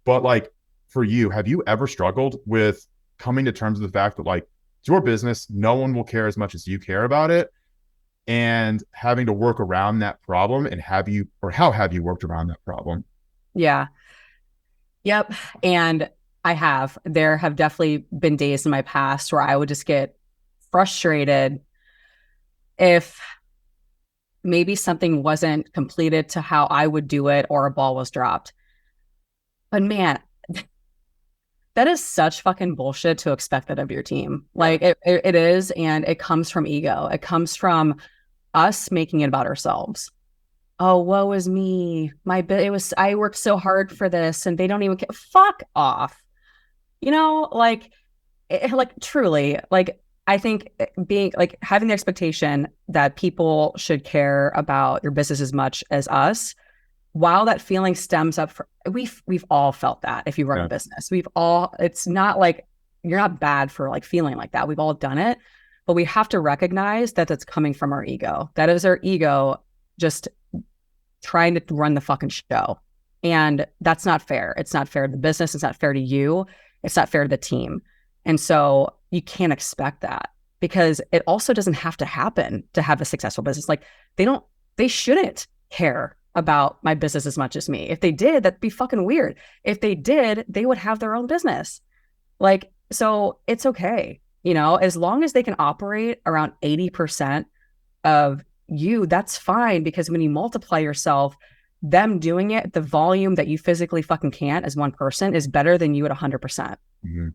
But like for you, have you ever struggled with coming to terms with the fact that like it's your business, no one will care as much as you care about it, and having to work around that problem? And how have you worked around that problem? Yeah. Yep. And there have definitely been days in my past where I would just get frustrated if maybe something wasn't completed to how I would do it or a ball was dropped. But man, that is such fucking bullshit to expect that of your team. Like it is. And it comes from ego. It comes from us making it about ourselves. Oh, woe is me. I worked so hard for this and they don't even care. Fuck off. You know, like truly, like I think being like having the expectation that people should care about your business as much as us, while that feeling stems up we've all felt that. If you run a business, it's not like you're not bad for like feeling like that. We've all done it, but we have to recognize that that's coming from our ego. That is our ego just trying to run the fucking show. And that's not fair. It's not fair to the business. It's not fair to you. It's not fair to the team. And so you can't expect that, because it also doesn't have to happen to have a successful business. Like they shouldn't care about my business as much as me. If they did, that'd be fucking weird. If they did, they would have their own business. Like, so it's okay. You know, as long as they can operate around 80% of you, that's fine. Because when you multiply yourself, them doing it, the volume that you physically fucking can't as one person is better than you at 100%.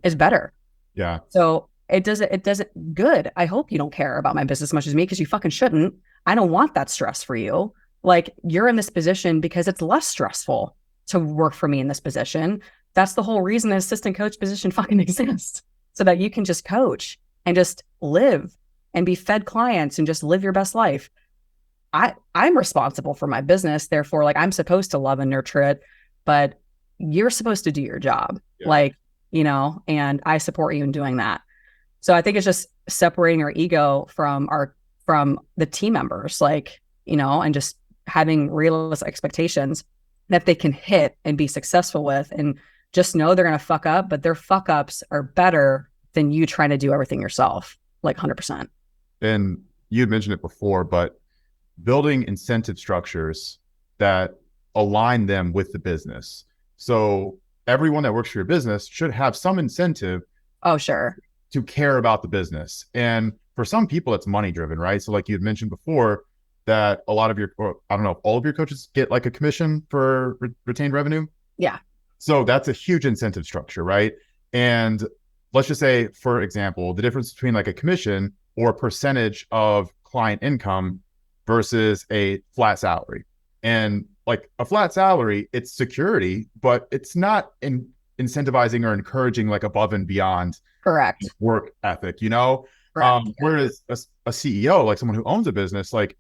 Is better. Yeah. So it doesn't good. I hope you don't care about my business as much as me, because you fucking shouldn't. I don't want that stress for you. Like, you're in this position because it's less stressful to work for me in this position. That's the whole reason the assistant coach position fucking exists, so that you can just coach and just live and be fed clients and just live your best life. I'm responsible for my business. Therefore, like, I'm supposed to love and nurture it, but you're supposed to do your job. Yeah. Like, and I support you in doing that. So I think it's just separating our ego from the team members, like, and just having realistic expectations that they can hit and be successful with, and just know they're going to fuck up, but their fuck ups are better than you trying to do everything yourself, like 100%. And you had mentioned it before, but building incentive structures that align them with the business. So everyone that works for your business should have some incentive. Oh, sure. To care about the business. And for some people, it's money driven, right? So like you had mentioned before, that a lot of I don't know if all of your coaches get like a commission for retained revenue. Yeah. So that's a huge incentive structure, right? And let's just say, for example, the difference between like a commission or a percentage of client income versus a flat salary. And like a flat salary, it's security, but it's not incentivizing or encouraging like above and beyond correct work ethic, whereas a CEO, like someone who owns a business, like,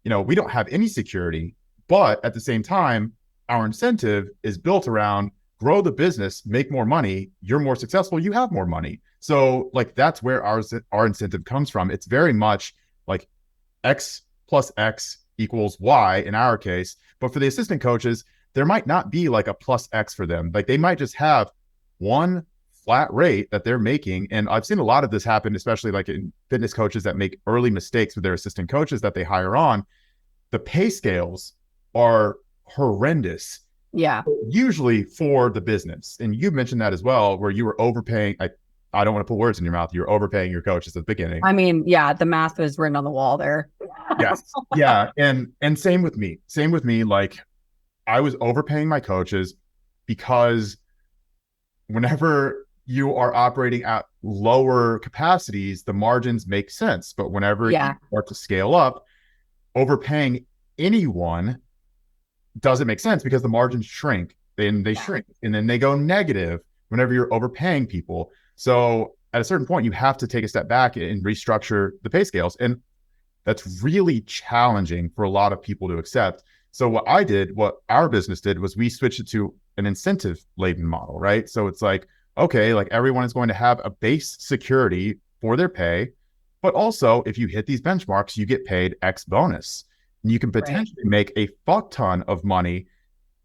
we don't have any security, but at the same time, our incentive is built around grow the business, make more money. You're more successful, you have more money. So like, that's where our incentive comes from. It's very much like X plus X equals Y in our case. But for the assistant coaches, there might not be like a plus X for them. Like, they might just have one flat rate that they're making. And I've seen a lot of this happen, especially like in fitness coaches that make early mistakes with their assistant coaches that they hire on. The pay scales are horrendous. Yeah. Usually for the business. And you mentioned that as well, where you were overpaying. I don't want to put words in your mouth. You're overpaying your coaches at the beginning. I mean, yeah, the math is written on the wall there. Yes. Yeah. And same with me. Like, I was overpaying my coaches because whenever you are operating at lower capacities, the margins make sense. But whenever you start to scale up, overpaying anyone doesn't make sense because the margins shrink. Then they shrink, and then they go negative whenever you're overpaying people. So at a certain point, you have to take a step back and restructure the pay scales. And that's really challenging for a lot of people to accept. So what our business did was we switched it to an incentive laden model, right? So it's like, okay, like everyone is going to have a base security for their pay, but also if you hit these benchmarks, you get paid X bonus. And you can potentially make a fuck ton of money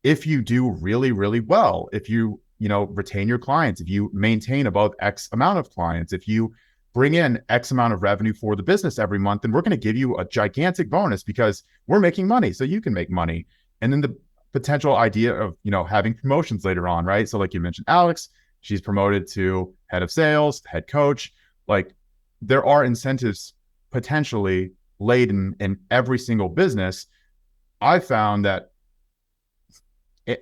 if you do really, really well. If you, retain your clients, if you maintain above X amount of clients, if you bring in X amount of revenue for the business every month, then we're going to give you a gigantic bonus because we're making money, so you can make money. And then the potential idea of, having promotions later on, right? So like you mentioned, Alex, she's promoted to head of sales, head coach. Like, there are incentives potentially laden in every single business. I found that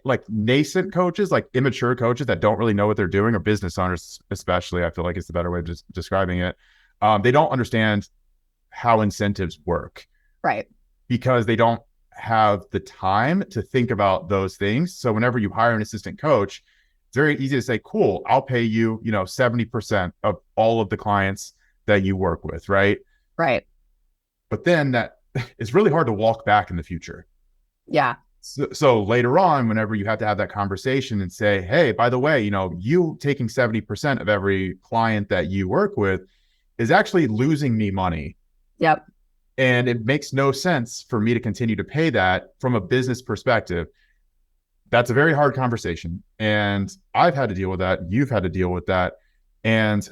like nascent coaches, like immature coaches that don't really know what they're doing, or business owners especially, I feel like it's the better way of just describing it. They don't understand how incentives work. Right. Because they don't have the time to think about those things. So whenever you hire an assistant coach, it's very easy to say, cool, I'll pay you, 70% of all of the clients that you work with, right? Right. But then that it's really hard to walk back in the future. Yeah. So later on, whenever you have to have that conversation and say, hey, by the way, you taking 70% of every client that you work with is actually losing me money. Yep. And it makes no sense for me to continue to pay that from a business perspective. That's a very hard conversation. And I've had to deal with that. You've had to deal with that. And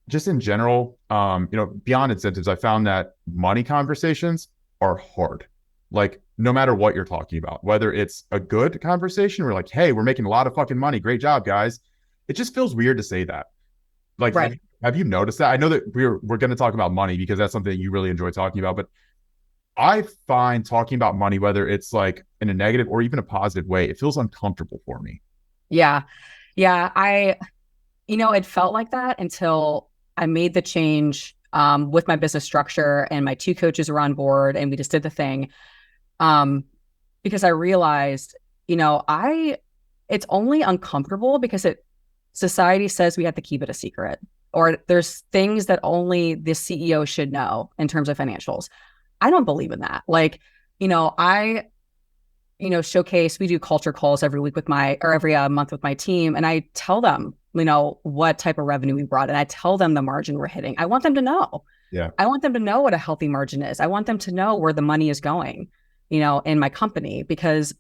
just in general, beyond incentives, I found that money conversations are hard. Like, no matter what you're talking about, whether it's a good conversation, we're like, hey, we're making a lot of fucking money. Great job, guys. It just feels weird to say that. Like, have you noticed that? I know that we're going to talk about money because that's something you really enjoy talking about, but I find talking about money, whether it's like in a negative or even a positive way, it feels uncomfortable for me. Yeah. Yeah. It felt like that until I made the change with my business structure, and my two coaches were on board, and we just did the thing. Because I realized, it's only uncomfortable because society says we have to keep it a secret, or there's things that only the CEO should know in terms of financials. I don't believe in that. Like, I showcase, we do culture calls every week every month with my team. And I tell them, what type of revenue we brought. And I tell them the margin we're hitting. I want them to know. Yeah. I want them to know what a healthy margin is. I want them to know where the money is going, in my company, because,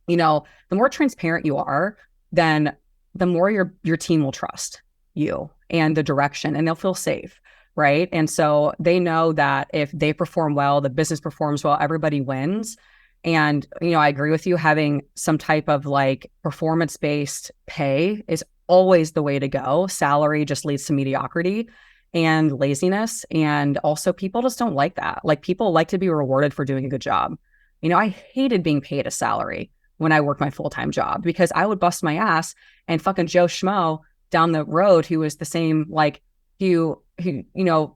the more transparent you are, then the more your team will trust you and the direction, and they'll feel safe. Right. And so they know that if they perform well, the business performs well, everybody wins. And, I agree with you, having some type of like performance-based pay is always the way to go. Salary just leads to mediocrity and laziness. And also people just don't like that. Like people like to be rewarded for doing a good job. I hated being paid a salary when I worked my full-time job, because I would bust my ass and fucking Joe Schmo down the road, who was the same, like who,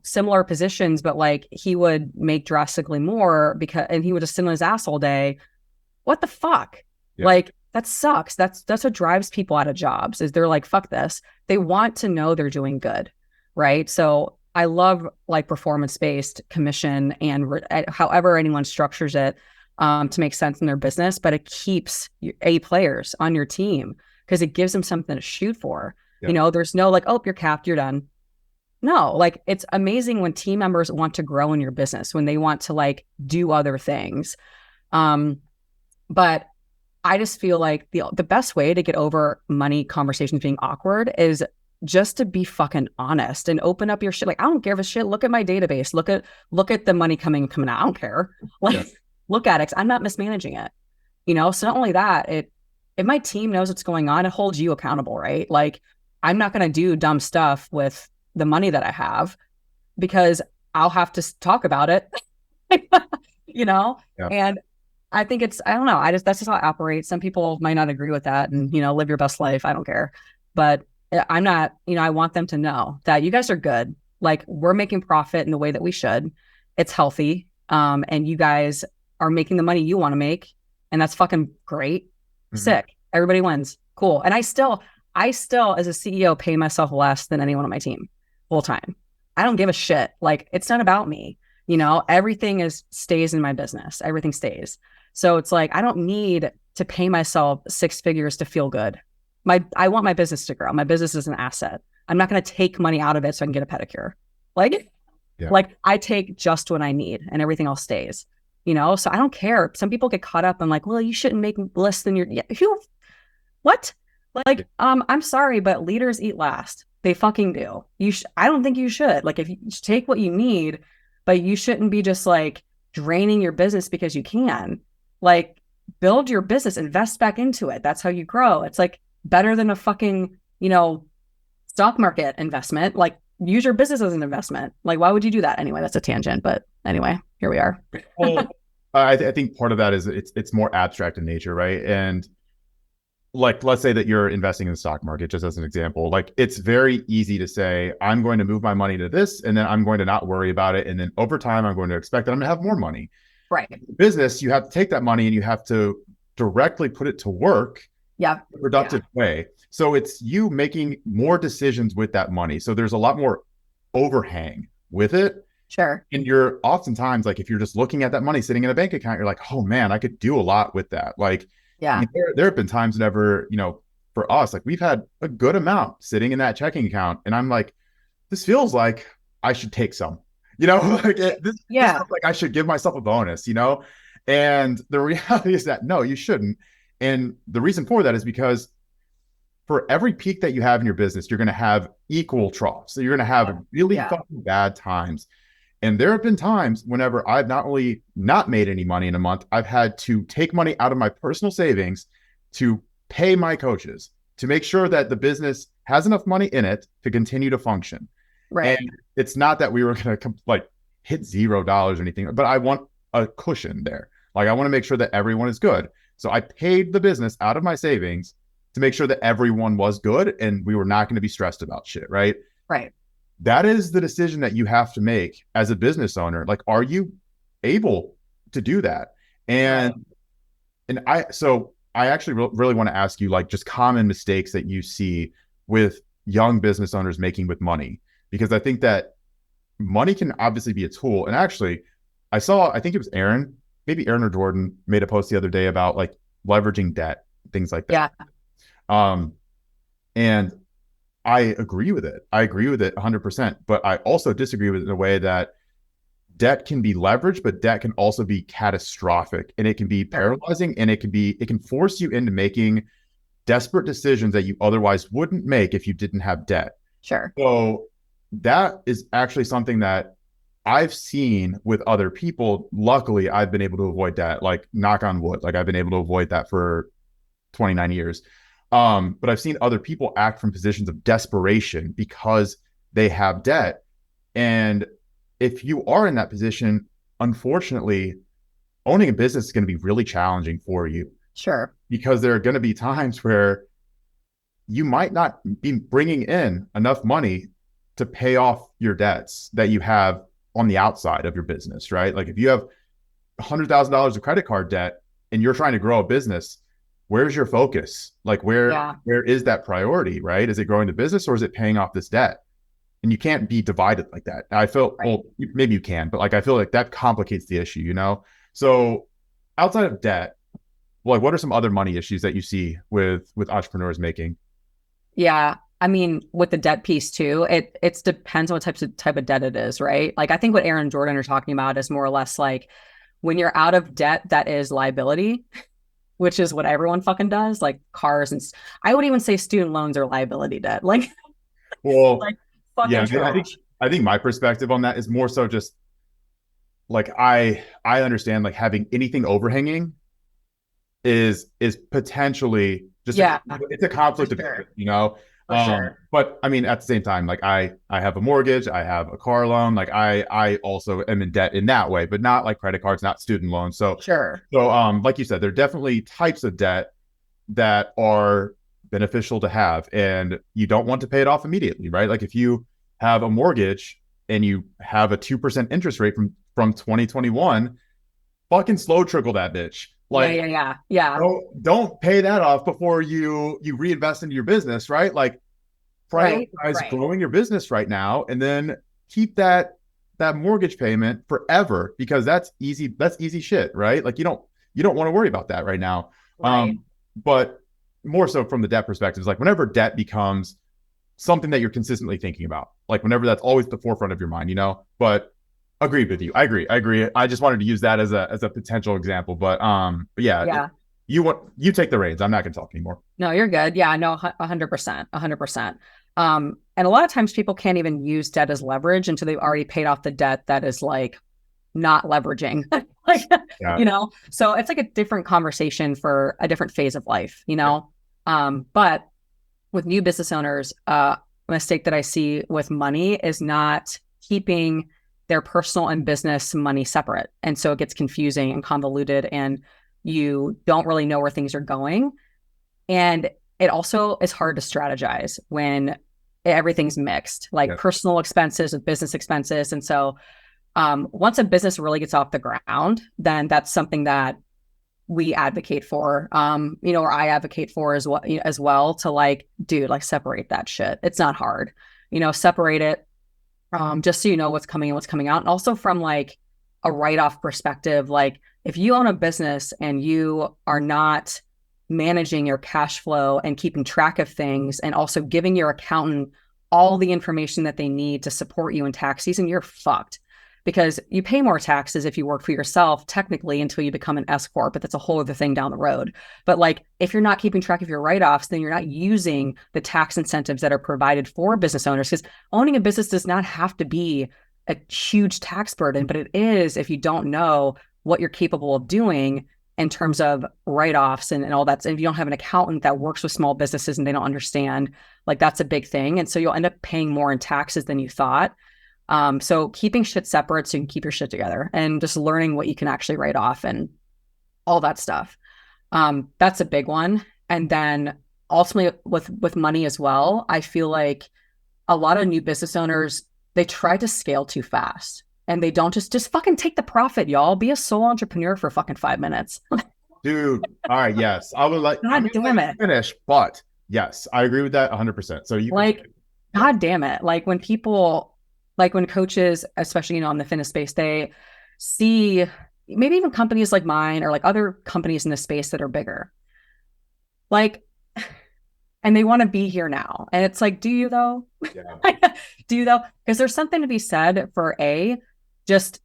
similar positions, but like he would make drastically more and he would just sit on his ass all day. What the fuck? Yeah. Like that sucks. That's what drives people out of jobs, is they're like, fuck this. They want to know they're doing good. Right. So I love like performance-based commission and however anyone structures it to make sense in their business, but it keeps A players on your team because it gives them something to shoot for. Yeah. There's no like, oh, you're capped, you're done. No, like it's amazing when team members want to grow in your business, when they want to like do other things. But I just feel like the best way to get over money conversations being awkward is just to be fucking honest and open up your shit. Like, I don't give a shit. Look at my database. Look at the money coming out. I don't care. Like, yeah. Look at it. I'm not mismanaging it. So not only that, if my team knows what's going on, it holds you accountable, right? Like, I'm not going to do dumb stuff with the money that I have because I'll have to talk about it, Yeah. And I think I don't know. That's just how I operate. Some people might not agree with that and, live your best life. I don't care. But I'm not, I want them to know that you guys are good. Like, we're making profit in the way that we should. It's healthy. And you guys are making the money you want to make. And that's fucking great. Mm-hmm. Sick. Everybody wins. Cool. And I still, as a CEO, pay myself less than anyone on my team full time. I don't give a shit. Like, it's not about me. Everything stays in my business. Everything stays. So it's like, I don't need to pay myself 6 figures to feel good. I want my business to grow. My business is an asset. I'm not going to take money out of it so I can get a pedicure. Like, yeah. Like I take just what I need and everything else stays, so I don't care. Some people get caught up in like, well, you shouldn't make less than what? Like, I'm sorry, but leaders eat last. They fucking do. I don't think you should. Like, if you take what you need, but you shouldn't be just like draining your business because you can. Like, build your business, invest back into it. That's how you grow. It's like better than a fucking, stock market investment. Like, use your business as an investment. Like, why would you do that? Anyway, that's a tangent, but anyway, here we are. Well, I think part of that is it's more abstract in nature, right? And like, let's say that you're investing in the stock market, just as an example. Like, it's very easy to say, I'm going to move my money to this, and then I'm going to not worry about it. And then over time, I'm going to expect that I'm going to have more money. Right. In business, you have to take that money and you have to directly put it to work. Yeah. In a productive way. So it's you making more decisions with that money. So there's a lot more overhang with it. Sure. And you're oftentimes like, if you're just looking at that money sitting in a bank account, you're like, oh man, I could do a lot with that. Like, yeah, there have been times whenever, for us, like we've had a good amount sitting in that checking account. And I'm like, this feels like I should take some, like this like I should give myself a bonus, and the reality is that no, you shouldn't. And the reason for that is because for every peak that you have in your business, you're going to have equal troughs. So you're going to have really fucking bad times. And there have been times whenever I've not only not made any money in a month, I've had to take money out of my personal savings to pay my coaches to make sure that the business has enough money in it to continue to function. Right. And it's not that we were going to like hit $0 or anything, but I want a cushion there. Like, I want to make sure that everyone is good. So I paid the business out of my savings to make sure that everyone was good and we were not going to be stressed about shit. Right. Right. That is the decision that you have to make as a business owner. Like, are you able to do that? And Right. I actually really want to ask you, like, just common mistakes that you see with young business owners making with money, because I think that money can obviously be a tool. And actually, I think it was Aaron, maybe Aaron or Jordan, made a post the other day about like leveraging debt, things like that. Yeah. Um, and I agree with it. I agree with it 100%. But I also disagree with it in a way that debt can be leveraged, but debt can also be catastrophic, and it can be Sure. paralyzing, and it can force you into making desperate decisions that you otherwise wouldn't make if you didn't have debt. Sure. So that is actually something that I've seen with other people. Luckily, I've been able to avoid that. Like, knock on wood, like I've been able to avoid that for 29 years. But I've seen other people act from positions of desperation because they have debt. And if you are in that position, unfortunately, owning a business is going to be really challenging for you, Sure. because there are going to be times where you might not be bringing in enough money to pay off your debts that you have on the outside of your business, right? Like if you have $100,000 of credit card debt and you're trying to grow a business, where's your focus? Like Yeah. where is that priority, right? Is it growing the business or is it paying off this debt? And you can't be divided like that. I feel, Right. well, maybe you can, but like I feel like that complicates the issue, you know? So outside of debt, like what are some other money issues that you see with entrepreneurs making? Yeah. I mean, with the debt piece too, it depends on what type of debt it is, right? Like I think what Aaron and Jordan are talking about is more or less like when you're out of debt, that is liability, which is what everyone fucking does, like cars and I would even say student loans are liability debt. Like Well, like fucking yeah, trash. I think my perspective on that is more so just like I understand like having anything overhanging is potentially just Yeah, it's a for conflict of sure. interest, you know. For sure. But I mean, at the same time, like I have a mortgage, I have a car loan, like I also am in debt in that way, but not like credit cards, not student loans. Sure. Like you said, there are definitely types of debt that are beneficial to have, and you don't want to pay it off immediately, right? Like if you have a mortgage and you have a 2% interest rate from 2021, fucking slow trickle that bitch. Yeah, Like yeah, yeah. Yeah. don't pay that off before you reinvest into your business, right? Like Right. prioritize Right. growing your business right now, and then keep that mortgage payment forever, because that's easy shit, right? Like you don't want to worry about that right now. Right. But more so from the debt perspective, is like whenever debt becomes something that you're consistently thinking about, like whenever that's always the forefront of your mind, you know. But agreed with you. I agree. I just wanted to use that as a potential example. But yeah, Yeah. you take the reins. I'm not gonna talk anymore. No, you're good. Yeah, no, 100%, 100%. And a lot of times people can't even use debt as leverage until they've already paid off the debt that is like not leveraging. Like, Yeah. so it's like a different conversation for a different phase of life. But with new business owners, a mistake that I see with money is not keeping their personal and business money separate. And so it gets confusing and convoluted, and you don't really know where things are going. And it also is hard to strategize when everything's mixed, like Yeah. personal expenses with business expenses. And so once a business really gets off the ground, then that's something that we advocate for, or I advocate for as well to like, dude, like separate that shit. It's not hard, separate it, just so you know what's coming and what's coming out. And also from like a write-off perspective, like if you own a business and you are not managing your cash flow and keeping track of things and also giving your accountant all the information that they need to support you in tax season, you're fucked. Because you pay more taxes if you work for yourself, technically, until you become an S corp, but that's a whole other thing down the road. But like, if you're not keeping track of your write-offs, then you're not using the tax incentives that are provided for business owners. Because owning a business does not have to be a huge tax burden, but it is if you don't know what you're capable of doing in terms of write-offs and all that. And if you don't have an accountant that works with small businesses and they don't understand, like that's a big thing. And so you'll end up paying more in taxes than you thought. So keeping shit separate so you can keep your shit together and just learning what you can actually write off and all that stuff. That's a big one. And then ultimately with money as well, I feel like a lot of new business owners, they try to scale too fast. and they don't just fucking take the profit, y'all. Be a sole entrepreneur for fucking 5 minutes. Dude, all right, yes. I would like, God damn it. finish, but yes, I agree with that 100%. So you like, God damn it. Like when people, like when coaches, especially, in the fitness space, they see maybe even companies like mine or like other companies in the space that are bigger. Like, and they want to be here now. And it's like, do you though? Yeah. Do you though? Because there's something to be said for just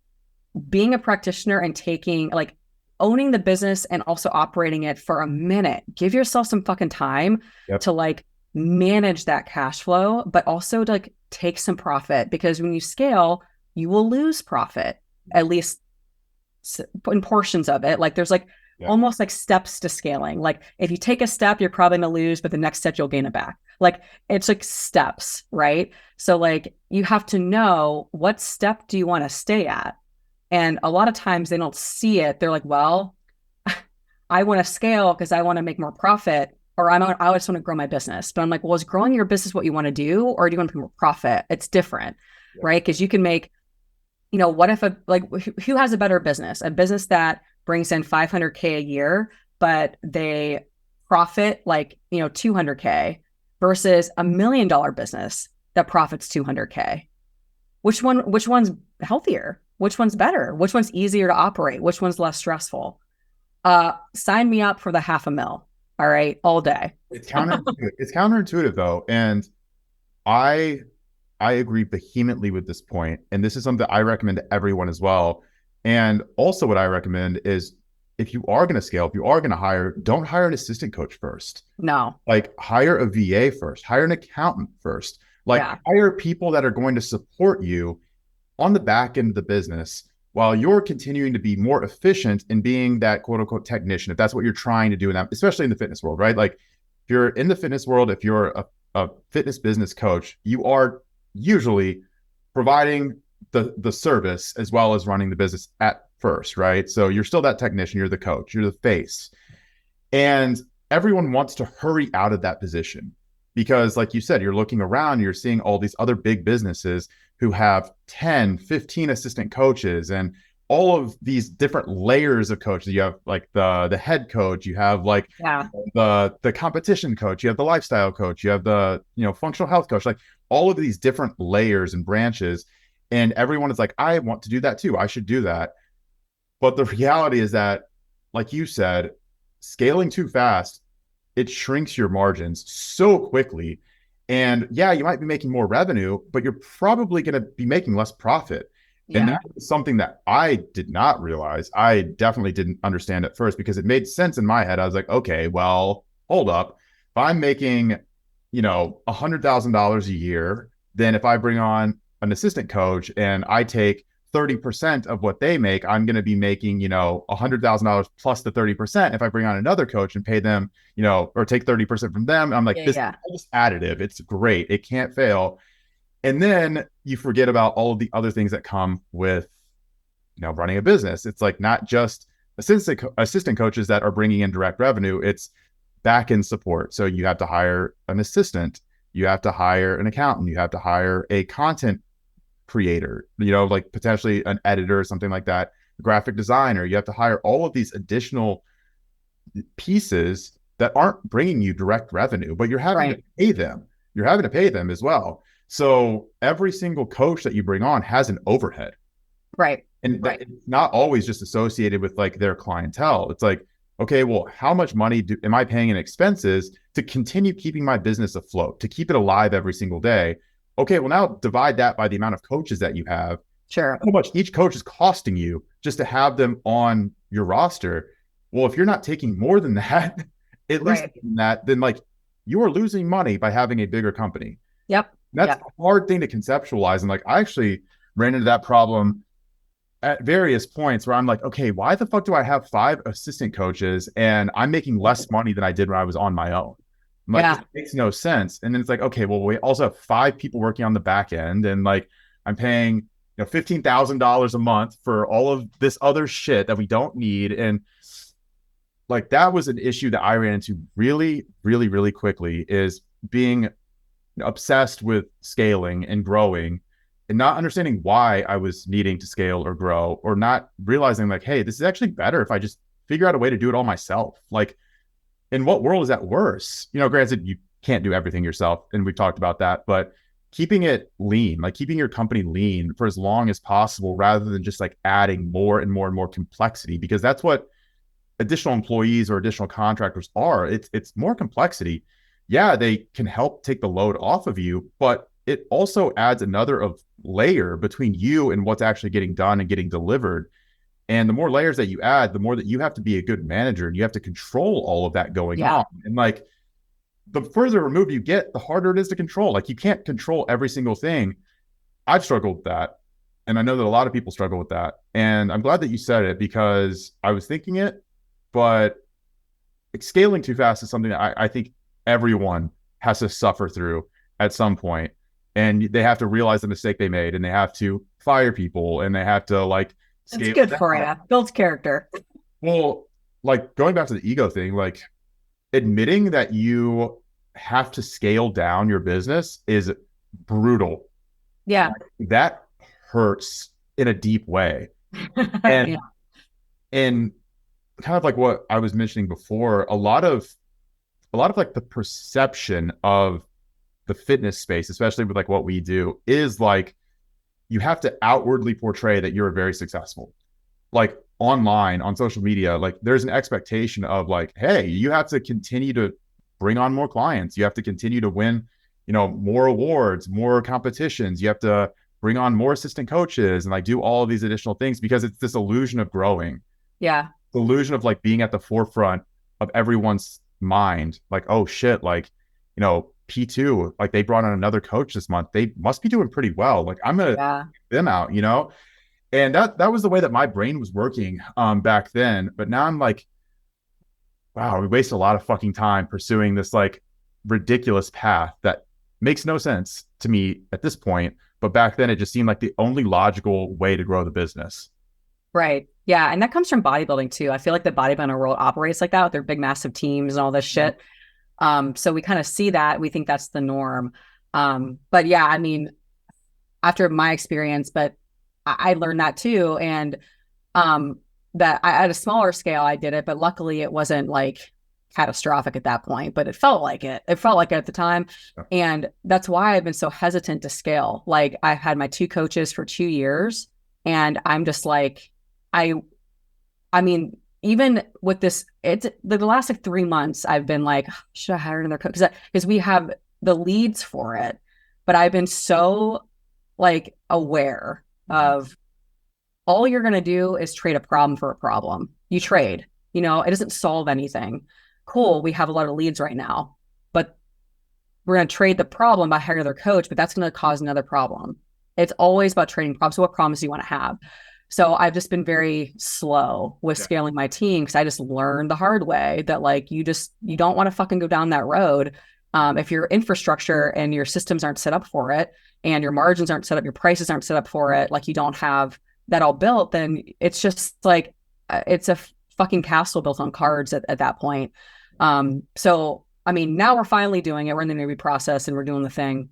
being a practitioner and taking like owning the business and also operating it for a minute. Give yourself some fucking time to like manage that cash flow, but also to like take some profit, because when you scale, you will lose profit, at least in portions of it. Like there's like almost like steps to scaling. Like if you take a step, you're probably going to lose, but the next step you'll gain it back. Like it's like steps, right? So like you have to know what step do you want to stay at. And a lot of times they don't see it. They're like, well, I want to scale because I want to make more profit, or I just want to grow my business. But I'm like, well, is growing your business what you want to do, or do you want to make more profit? It's different, right? Because you can make, what if who has a better business? A business that brings in 500K a year, but they profit like, 200K versus $1 million business that profits 200K. Which one's healthier? Which one's better? Which one's easier to operate? Which one's less stressful? Sign me up for the $500,000. All right, all day. It's counterintuitive. It's counterintuitive though, and I agree vehemently with this point, and this is something I recommend to everyone as well. And also, what I recommend is if you are going to scale, if you are going to hire, don't hire an assistant coach first. No, like hire a VA first, hire an accountant first. Like hire people that are going to support you on the back end of the business while you're continuing to be more efficient in being that quote unquote technician, if that's what you're trying to do in that, especially in the fitness world, right? Like if you're in the fitness world, if you're a fitness business coach, you are usually providing the service as well as running the business at first, right? So you're still that technician, you're the coach, you're the face. And everyone wants to hurry out of that position because, like you said, you're looking around, you're seeing all these other big businesses who have 10, 15 assistant coaches and all of these different layers of coaches. You have like the head coach, you have like the competition coach, you have the lifestyle coach, you have the, functional health coach, like all of these different layers and branches. And everyone is like, I want to do that too. I should do that. But the reality is that, like you said, scaling too fast, it shrinks your margins so quickly. And yeah, you might be making more revenue, but you're probably going to be making less profit. And that is something that I did not realize. I definitely didn't understand at first because it made sense in my head. I was like, okay, well, hold up. If I'm making, $100,000 a year, then if I bring on an assistant coach and I take 30% of what they make, I'm going to be making, $100,000 plus the 30%. If I bring on another coach and pay them, or take 30% from them, I'm like, this is additive. It's great. It can't fail. And then you forget about all of the other things that come with, running a business. It's like not just assistant coaches that are bringing in direct revenue. It's back end support. So you have to hire an assistant, you have to hire an accountant, you have to hire a content creator, like potentially an editor or something like that, a graphic designer. You have to hire all of these additional pieces that aren't bringing you direct revenue, but you're having to pay them. You're having to pay them as well. So every single coach that you bring on has an overhead. Right. And it's not always just associated with like their clientele. It's like, okay, well, how much money am I paying in expenses to continue keeping my business afloat, to keep it alive every single day? Okay, well, now divide that by the amount of coaches that you have. Sure. How much each coach is costing you just to have them on your roster. Well, if you're not taking more than that, at least than that, then like you are losing money by having a bigger company. Yep. And that's a hard thing to conceptualize. And like, I actually ran into that problem at various points where I'm like, okay, why the fuck do I have 5 assistant coaches and I'm making less money than I did when I was on my own? I'm like, it makes no sense. And then it's like, okay, well, we also have 5 people working on the back end, and like I'm paying $15,000 a month for all of this other shit that we don't need. And like that was an issue that I ran into really, really, really quickly, is being obsessed with scaling and growing and not understanding why I was needing to scale or grow, or not realizing like, hey, this is actually better if I just figure out a way to do it all myself. Like, in what world is that worse? You know, granted, you can't do everything yourself, and we've talked about that, but keeping it lean, like keeping your company lean for as long as possible, rather than just like adding more and more and more complexity, because that's what additional employees or additional contractors are. It's more complexity. Yeah, they can help take the load off of you, but it also adds another of layer between you and what's actually getting done and getting delivered. And the more layers that you add, the more that you have to be a good manager, and you have to control all of that going on. And like, the further removed you get, the harder it is to control. Like, you can't control every single thing. I've struggled with that. And I know that a lot of people struggle with that. And I'm glad that you said it, because I was thinking it, but scaling too fast is something that I think everyone has to suffer through at some point. And they have to realize the mistake they made, and they have to fire people, and they have to like It's good for you. Builds character. Well, like, going back to the ego thing, like admitting that you have to scale down your business is brutal. Yeah. Like, that hurts in a deep way. And yeah. and kind of like what I was mentioning before, a lot of like the perception of the fitness space, especially with like what we do, is like you have to outwardly portray that you're very successful. Like, online, on social media, like there's an expectation of like, hey, you have to continue to bring on more clients. You have to continue to win, you know, more awards, more competitions. You have to bring on more assistant coaches and like do all of these additional things, because it's this illusion of growing. Yeah. The illusion of like being at the forefront of everyone's mind. Like, oh shit, like, you know, P2, like they brought on another coach this month. They must be doing pretty well. Like, I'm gonna get them out, you know? And that was the way that my brain was working back then. But now I'm like, wow, we waste a lot of fucking time pursuing this like ridiculous path that makes no sense to me at this point. But back then, it just seemed like the only logical way to grow the business. Right. Yeah. And that comes from bodybuilding too. I feel like the bodybuilding world operates like that with their big, massive teams and all this shit. So we kind of see that. We think that's the norm. But yeah, I mean, after my experience, but I learned that too. And that at a smaller scale, I did it, but luckily it wasn't like catastrophic at that point, but it felt like it. It felt like it at the time. And that's why I've been so hesitant to scale. Like, I've had my 2 coaches for 2 years, and I'm just like, I mean, even with this, it's the last like 3 months, I've been like, should I hire another coach? Because we have the leads for it, but I've been so like aware of, all you're going to do is trade a problem for a problem. You trade, you know, it doesn't solve anything. Cool. We have a lot of leads right now, but we're going to trade the problem by hiring another coach, but that's going to cause another problem. It's always about trading problems. So what problems do you want to have? So I've just been very slow with scaling my team, because I just learned the hard way that like, you don't want to fucking go down that road. If your infrastructure and your systems aren't set up for it, and your margins aren't set up, your prices aren't set up for it, like you don't have that all built, then it's just like, it's a fucking castle built on cards at that point. So, I mean, now we're finally doing it. We're in the interview process and we're doing the thing.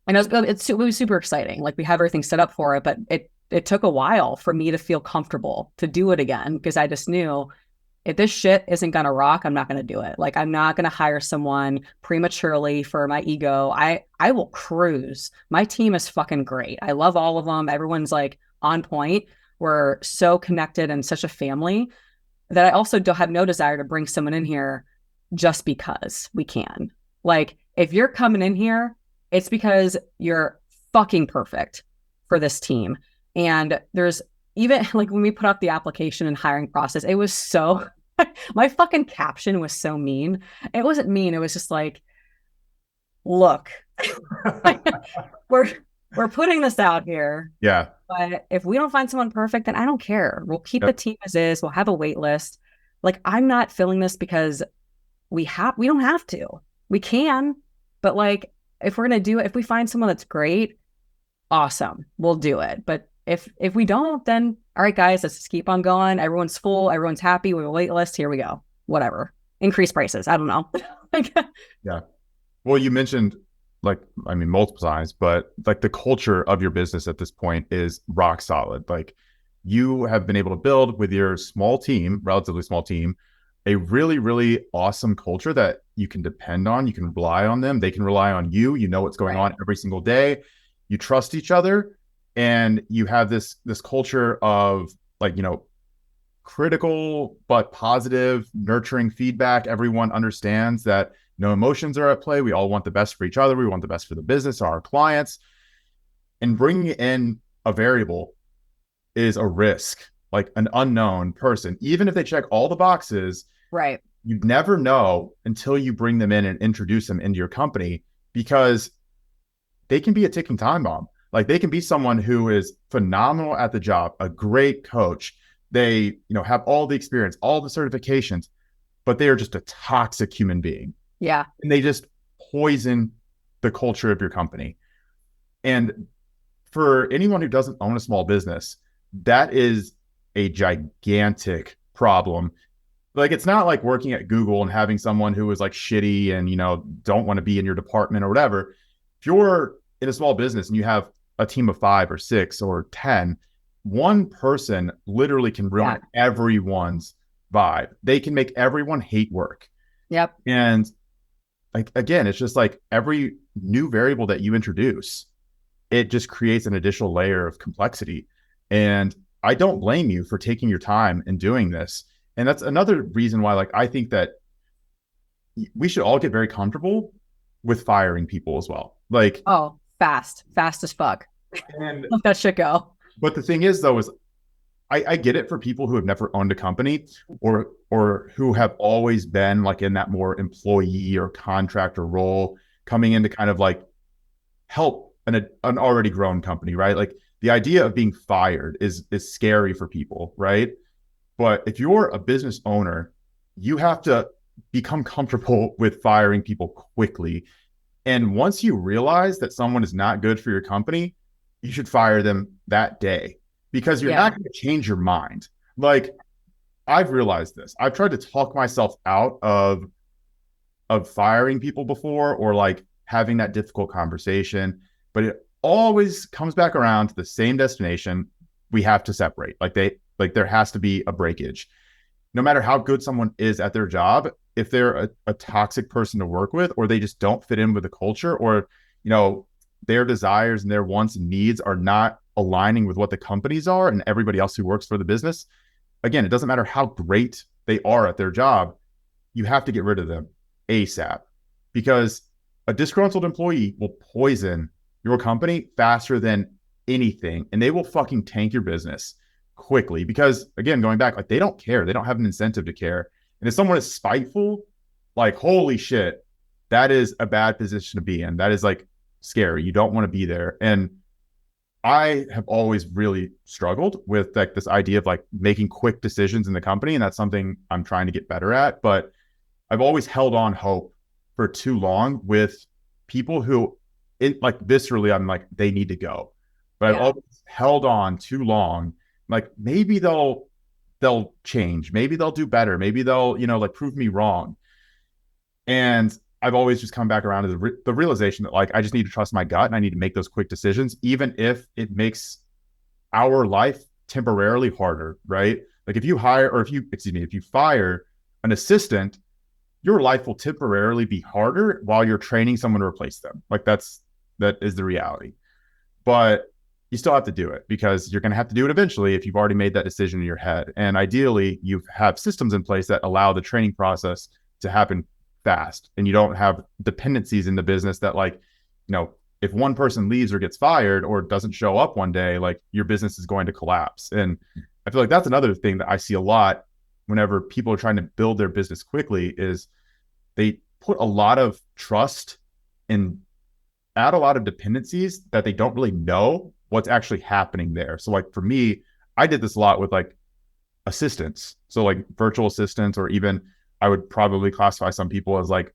And it was super exciting. Like, we have everything set up for it, but it took a while for me to feel comfortable to do it again, because I just knew, if this shit isn't going to rock, I'm not going to do it. Like, I'm not going to hire someone prematurely for my ego. I will cruise. My team is fucking great. I love all of them. Everyone's like on point. We're so connected and such a family that I also don't have no desire to bring someone in here just because we can. Like, if you're coming in here, it's because you're fucking perfect for this team. And there's even like, when we put out the application and hiring process, it was so, my fucking caption was so mean. It wasn't mean. It was just like, look, we're putting this out here. Yeah. But if we don't find someone perfect, then I don't care. We'll keep the team as is. We'll have a wait list. Like, I'm not filling this because we don't have to. We can, but like, if we're going to do it, if we find someone that's great, awesome, we'll do it. But if we don't, then all right, guys, let's just keep on going. Everyone's full. Everyone's happy. We have a wait list. Here we go. Whatever. Increase prices. I don't know. Yeah. Well, you mentioned like, I mean, multiple times, but like the culture of your business at this point is rock solid. Like you have been able to build with your small team, relatively small team, a really, really awesome culture that you can depend on. You can rely on them. They can rely on you. You know what's going Right. on every single day. You trust each other, and you have this culture of like, critical but positive, nurturing feedback. Everyone understands that no emotions are at play. We all want the best for each other. We want the best for the business, our clients. And bringing in a variable is a risk, like an unknown person. Even if they check all the boxes, Right. you never know until you bring them in and introduce them into your company, because they can be a ticking time bomb. Like they can be someone who is phenomenal at the job, a great coach. They, have all the experience, all the certifications, but they are just a toxic human being. Yeah. And they just poison the culture of your company. And for anyone who doesn't own a small business, that is a gigantic problem. Like it's not like working at Google and having someone who is like shitty and don't want to be in your department or whatever. If you're in a small business and you have a team of 5 or 6 or 10, one person literally can ruin everyone's vibe. They can make everyone hate work. Yep. And like again, it's just like every new variable that you introduce, it just creates an additional layer of complexity. And I don't blame you for taking your time and doing this. And that's another reason why, like, I think that we should all get very comfortable with firing people as well. Like, oh, fast as fuck. And Let that shit go. But the thing is, though, is I get it for people who have never owned a company or who have always been like in that more employee or contractor role, coming in to kind of like help an already grown company, right? Like the idea of being fired is scary for people, right? But if you're a business owner, you have to become comfortable with firing people quickly. And once you realize that someone is not good for your company, you should fire them that day, because you're not going to change your mind. Like I've realized this. I've tried to talk myself out of firing people before, or like having that difficult conversation, but it always comes back around to the same destination. We have to separate. Like there has to be a breakage. No matter how good someone is at their job, if they're a toxic person to work with, or they just don't fit in with the culture, or their desires and their wants and needs are not aligning with what the companies are and everybody else who works for the business, again, it doesn't matter how great they are at their job, you have to get rid of them ASAP, because a disgruntled employee will poison your company faster than anything, and they will fucking tank your business quickly. Because again, going back, like they don't care. They don't have an incentive to care. And if someone is spiteful, like holy shit, that is a bad position to be in. That is like scary. You don't want to be there. And I have always really struggled with like this idea of like making quick decisions in the company. And that's something I'm trying to get better at. But I've always held on hope for too long with people who, like viscerally, I'm like, they need to go. But I've always held on too long. Like maybe they'll change. Maybe they'll do better. Maybe they'll, like prove me wrong. And I've always just come back around to the realization that like I just need to trust my gut, and I need to make those quick decisions, even if it makes our life temporarily harder, right? Like if you fire an assistant, your life will temporarily be harder while you're training someone to replace them. Like that is the reality. But you still have to do it, because you're going to have to do it eventually if you've already made that decision in your head. And ideally, you have systems in place that allow the training process to happen fast, and you don't have dependencies in the business that like, if one person leaves or gets fired or doesn't show up one day, like your business is going to collapse. And I feel like that's another thing that I see a lot whenever people are trying to build their business quickly, is they put a lot of trust and add a lot of dependencies that they don't really know what's actually happening there. So like for me, I did this a lot with like assistants. So like virtual assistants, or even I would probably classify some people as like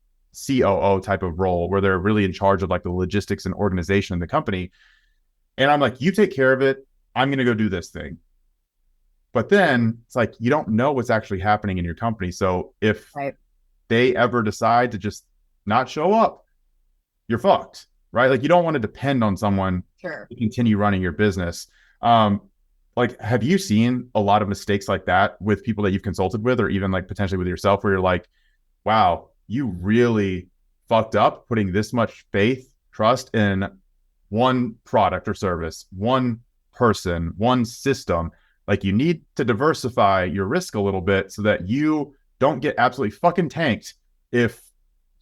COO type of role, where they're really in charge of like the logistics and organization of the company. And I'm like, you take care of it. I'm going to go do this thing. But then it's like, you don't know what's actually happening in your company. So if they ever decide to just not show up, you're fucked. right? Like you don't want to depend on someone Sure. to continue running your business. Um, like, have you seen a lot of mistakes like that with people that you've consulted with, or even like potentially with yourself, where you're like, wow, you really fucked up putting this much faith, trust in one product or service, one person, one system. Like you need to diversify your risk a little bit so that you don't get absolutely fucking tanked if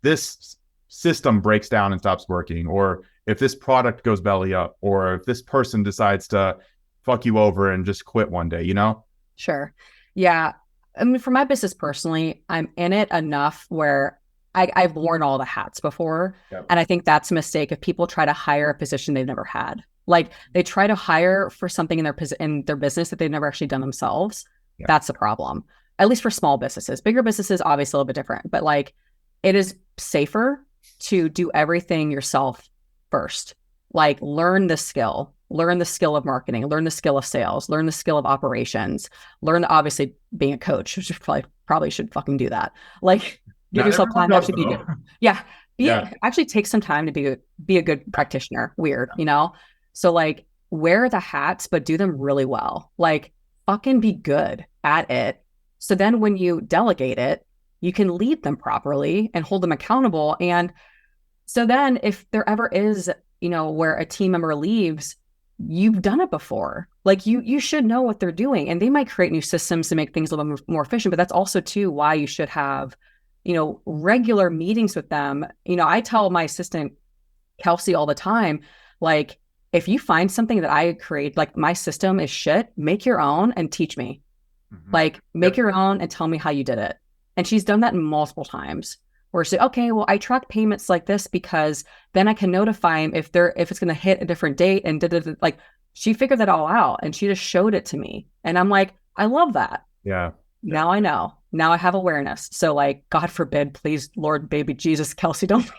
this system breaks down and stops working, or if this product goes belly up, or if this person decides to fuck you over and just quit one day, you know? Sure. Yeah. I mean, for my business personally, I'm in it enough where I've worn all the hats before. Yep. And I think that's a mistake if people try to hire a position they've never had. Like they try to hire for something in their business that they've never actually done themselves. Yep. That's the problem. At least for small businesses. Bigger businesses, obviously a little bit different, but like it is safer to do everything yourself first. Like learn the skill of marketing, learn the skill of sales, learn the skill of operations, learn obviously being a coach, which probably should fucking do that. Like give yourself time to actually be good. Yeah. Actually take some time to be a good practitioner. Weird, you know? So like wear the hats, but do them really well. Like fucking be good at it. So then when you delegate it, you can lead them properly and hold them accountable. And so then if there ever is, where a team member leaves, you've done it before. Like you should know what they're doing, and they might create new systems to make things a little bit more efficient, but that's also too why you should have, regular meetings with them. I tell my assistant Kelsey all the time, like, if you find something that I create, like my system is shit, make your own and teach me. Mm-hmm. Like make your own and tell me how you did it. And she's done that multiple times where she, okay, well, I track payments like this because then I can notify him if it's going to hit a different date and like she figured that all out and she just showed it to me. And I'm like, I love that. Yeah. Now I know. Now I have awareness. So like, God forbid, please, Lord, baby, Jesus, Kelsey, don't.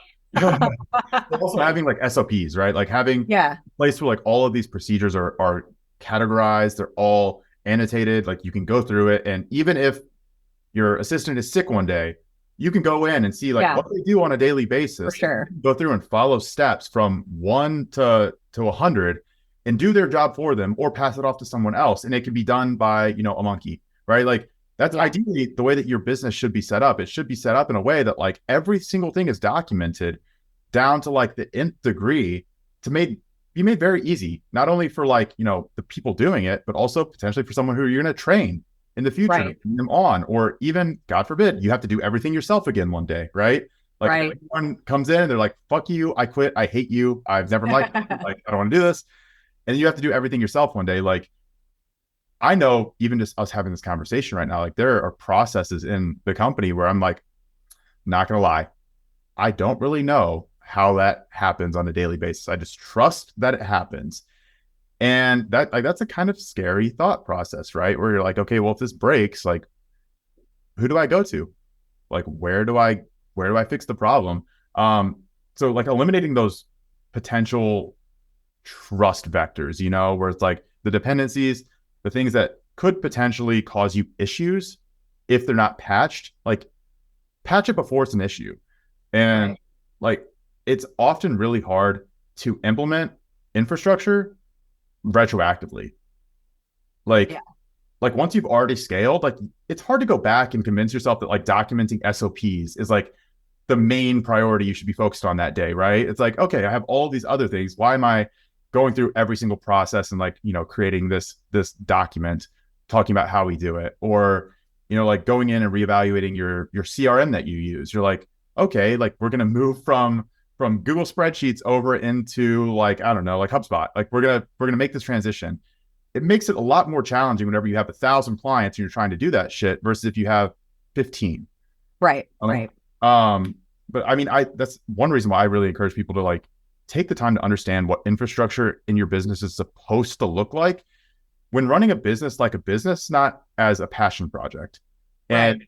Also having like SOPs, right? Like having a place where like all of these procedures are categorized, they're all annotated, like you can go through it. And even if your assistant is sick one day, you can go in and see like what they do on a daily basis. For sure. Go through and follow steps from 1 to 100 and do their job for them or pass it off to someone else. And it can be done by, a monkey, right? Like that's ideally the way that your business should be set up. It should be set up in a way that like every single thing is documented down to like the nth degree to be made very easy, not only for like, the people doing it, but also potentially for someone who you're going to train in the future, bring them on, or even, God forbid, you have to do everything yourself again one day, right? Like everyone comes in and they're like, fuck you, I quit, I hate you, I've never liked you, like, I don't want to do this. And you have to do everything yourself one day. Like, I know even just us having this conversation right now, like there are processes in the company where I'm like, not going to lie, I don't really know how that happens on a daily basis. I just trust that it happens. And that's a kind of scary thought process, right? Where you're like, okay, well, if this breaks, like, who do I go to? Like, where do I fix the problem? So like eliminating those potential trust vectors, where it's like the dependencies, the things that could potentially cause you issues if they're not patched, like patch it before it's an issue. And like, it's often really hard to implement infrastructure retroactively. Like once you've already scaled, like it's hard to go back and convince yourself that like documenting SOPs is like the main priority you should be focused on that day, right? It's like, okay, I have all these other things. Why am I going through every single process and like, creating this document talking about how we do it? Or, like going in and reevaluating your CRM that you use. You're like, okay, like we're going to move from Google spreadsheets over into like, I don't know, like HubSpot. Like we're going to make this transition. It makes it a lot more challenging whenever you have 1,000 clients and you're trying to do that shit versus if you have 15. Right. Right. But I mean, that's one reason why I really encourage people to like take the time to understand what infrastructure in your business is supposed to look like when running a business, like a business, not as a passion project. And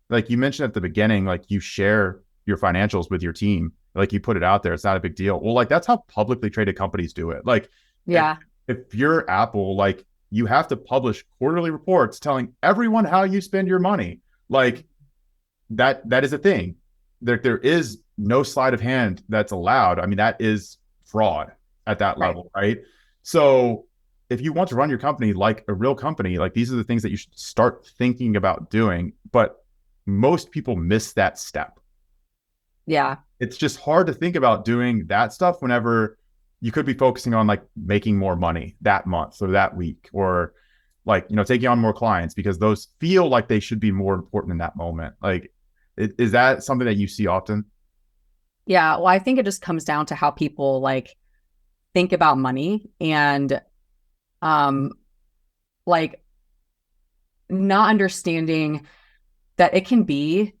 like you mentioned at the beginning, like you share your financials with your team. Like you put it out there, it's not a big deal. Well, like that's how publicly traded companies do it. Like, if you're Apple, like you have to publish quarterly reports telling everyone how you spend your money. Like that is a thing. There is no sleight of hand that's allowed. I mean, that is fraud at that Right. level, right? So if you want to run your company like a real company, like these are the things that you should start thinking about doing. But most people miss that step. Yeah. It's just hard to think about doing that stuff whenever you could be focusing on like making more money that month or that week, or like, taking on more clients, because those feel like they should be more important in that moment. Like, is that something that you see often? Yeah. Well, I think it just comes down to how people like think about money and um like not understanding that it can be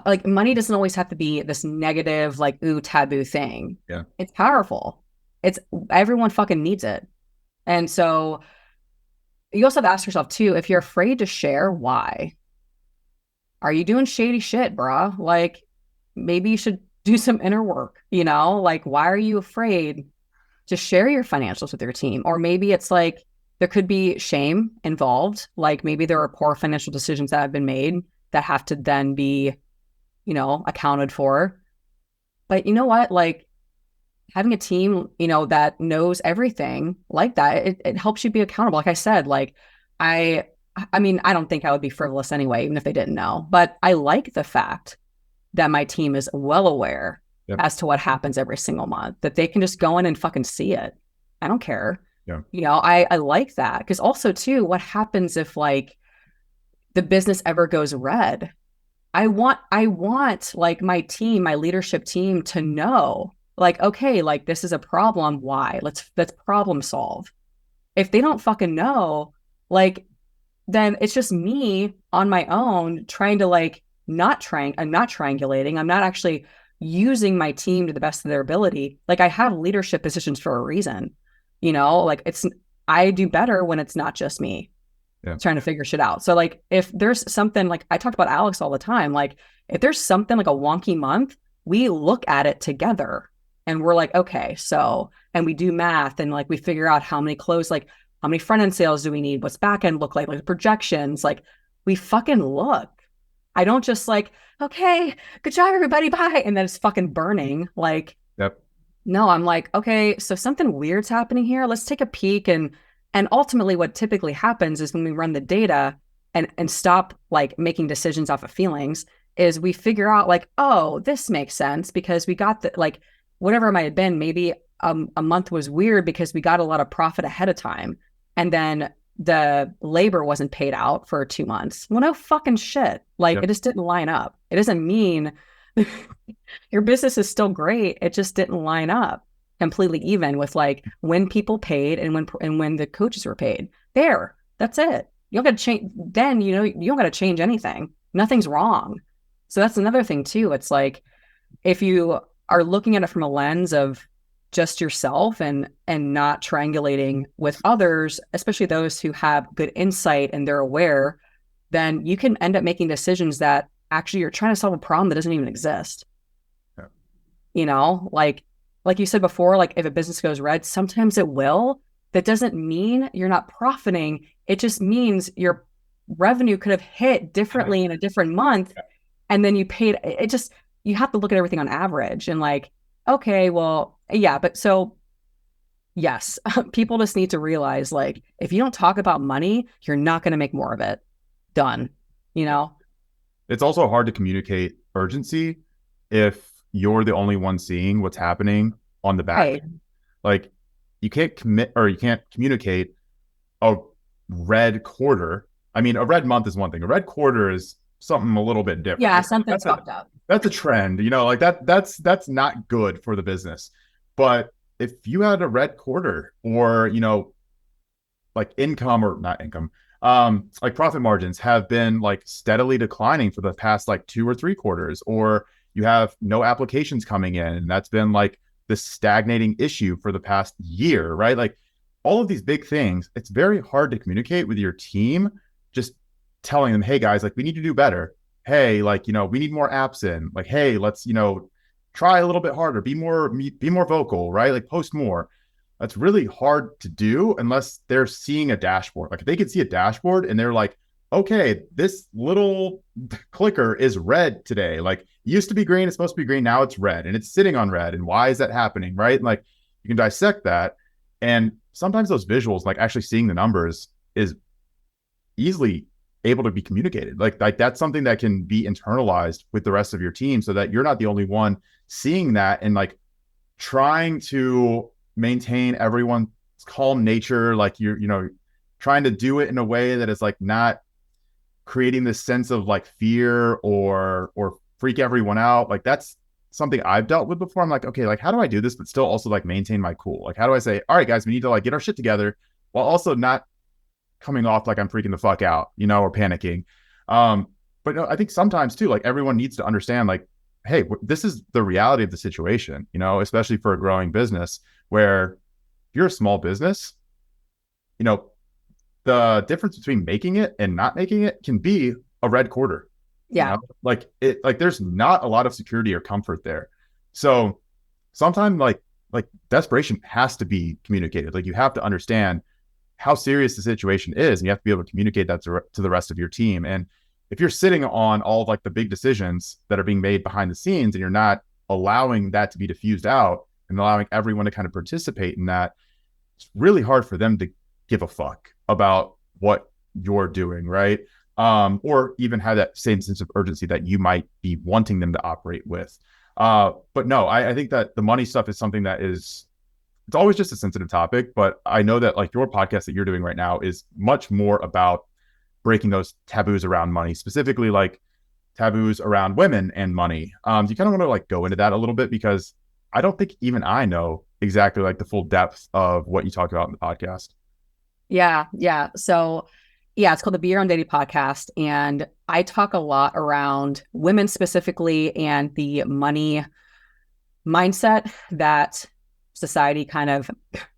like money doesn't always have to be this negative, like, ooh, taboo thing. Yeah. It's powerful. It's everyone fucking needs it. And so you also have to ask yourself too, if you're afraid to share, why? Are you doing shady shit, bruh? Like maybe you should do some inner work, Like why are you afraid to share your financials with your team? Or maybe it's like there could be shame involved. Like maybe there are poor financial decisions that have been made that have to then be, accounted for. But you know what? Like having a team, that knows everything like that, it helps you be accountable. Like I said, like I I mean, I don't think I would be frivolous anyway, even if they didn't know. But I like the fact that my team is well aware Yep. as to what happens every single month, that they can just go in and fucking see it. I don't care. Yeah. I like that. Because also, too, what happens if like the business ever goes red? I want like my team, my leadership team to know, like, okay, like this is a problem. Why? Let's problem solve. If they don't fucking know, like then it's just me on my own trying to like I'm not triangulating. I'm not actually using my team to the best of their ability. Like I have leadership positions for a reason. Like I do better when it's not just me Yeah. trying to figure shit out. So like if there's something like I talk about Alex all the time, like if there's something like a wonky month, we look at it together and we're like, okay, so and we do math and like we figure out how many close, like how many front end sales do we need? What's back end look like projections? Like we fucking look. I don't just like, okay, good job, everybody, bye. And then it's fucking burning. Like, Yep. no, I'm like, okay, so something weird's happening here. Let's take a peek. And ultimately what typically happens is when we run the data and stop like making decisions off of feelings, is we figure out like, oh, this makes sense because we got the like whatever it might have been, maybe a month was weird because we got a lot of profit ahead of time. And then the labor wasn't paid out for 2 months. Well, no fucking shit. Like Yep. it just didn't line up. It doesn't mean your business is still great. It just didn't line up completely even with like when people paid and when the coaches were paid. There, that's it. You don't got to change. Then you don't got to change anything. Nothing's wrong. So that's another thing too. It's like if you are looking at it from a lens of just yourself and not triangulating with others, especially those who have good insight and they're aware, then you can end up making decisions that actually you're trying to solve a problem that doesn't even exist. Yeah. Like you said before, like if a business goes red, sometimes it will. That doesn't mean you're not profiting. It just means your revenue could have hit differently in a different month. And then you paid it. Just you have to look at everything on average and like, okay, well, yeah, but so yes, people just need to realize like if you don't talk about money, you're not going to make more of it. Done. You know? It's also hard to communicate urgency if you're the only one seeing what's happening on the back. Right. Like you can't commit or you can't communicate a red quarter. I mean, a red month is one thing. A red quarter is something a little bit different. Yeah, something's That's a fucked up. that's a trend, like that's not good for the business. But if you had a red quarter or, like income or not income, like profit margins have been like steadily declining for the past like 2 or 3 quarters, or you have no applications coming in, and that's been like this stagnating issue for the past year, right? Like all of these big things, it's very hard to communicate with your team, just telling them, hey guys, like we need to do better. Hey, like, we need more apps in. Like, hey, let's, try a little bit harder, be more vocal, right? Like post more. That's really hard to do unless they're seeing a dashboard. Like if they can see a dashboard and they're like, okay, this little clicker is red today. Like it used to be green, it's supposed to be green, now it's red and it's sitting on red. And why is that happening? Right. And like you can dissect that. And sometimes those visuals, like actually seeing the numbers, is easily able to be communicated. Like that's something that can be internalized with the rest of your team so that you're not the only one seeing that and like trying to maintain everyone's calm nature. Like you're trying to do it in a way that is like not creating this sense of like fear or freak everyone out. Like that's something I've dealt with before. I'm like, okay, like how do I do this but still also like maintain my cool? Like how do I say, all right guys, we need to like get our shit together while also not coming off like I'm freaking the fuck out, or panicking. But no, I think sometimes too, like everyone needs to understand like, hey, this is the reality of the situation, especially for a growing business where if you're a small business, the difference between making it and not making it can be a red quarter. Yeah. Like there's not a lot of security or comfort there. So sometimes like desperation has to be communicated. Like you have to understand how serious the situation is, and you have to be able to communicate that to the rest of your team. And if you're sitting on all of like the big decisions that are being made behind the scenes and you're not allowing that to be diffused out and allowing everyone to kind of participate in that, it's really hard for them to give a fuck about what you're doing, right? Or even have that same sense of urgency that you might be wanting them to operate with. But no, I think that the money stuff is something that it's always just a sensitive topic, but I know that like your podcast that you're doing right now is much more about breaking those taboos around money, specifically like taboos around women and money. Do you kind of want to like go into that a little bit? Because I don't think even I know exactly like the full depth of what you talk about in the podcast. Yeah. Yeah. So yeah, it's called the Be Your Own Daddy podcast. And I talk a lot around women specifically and the money mindset that society kind of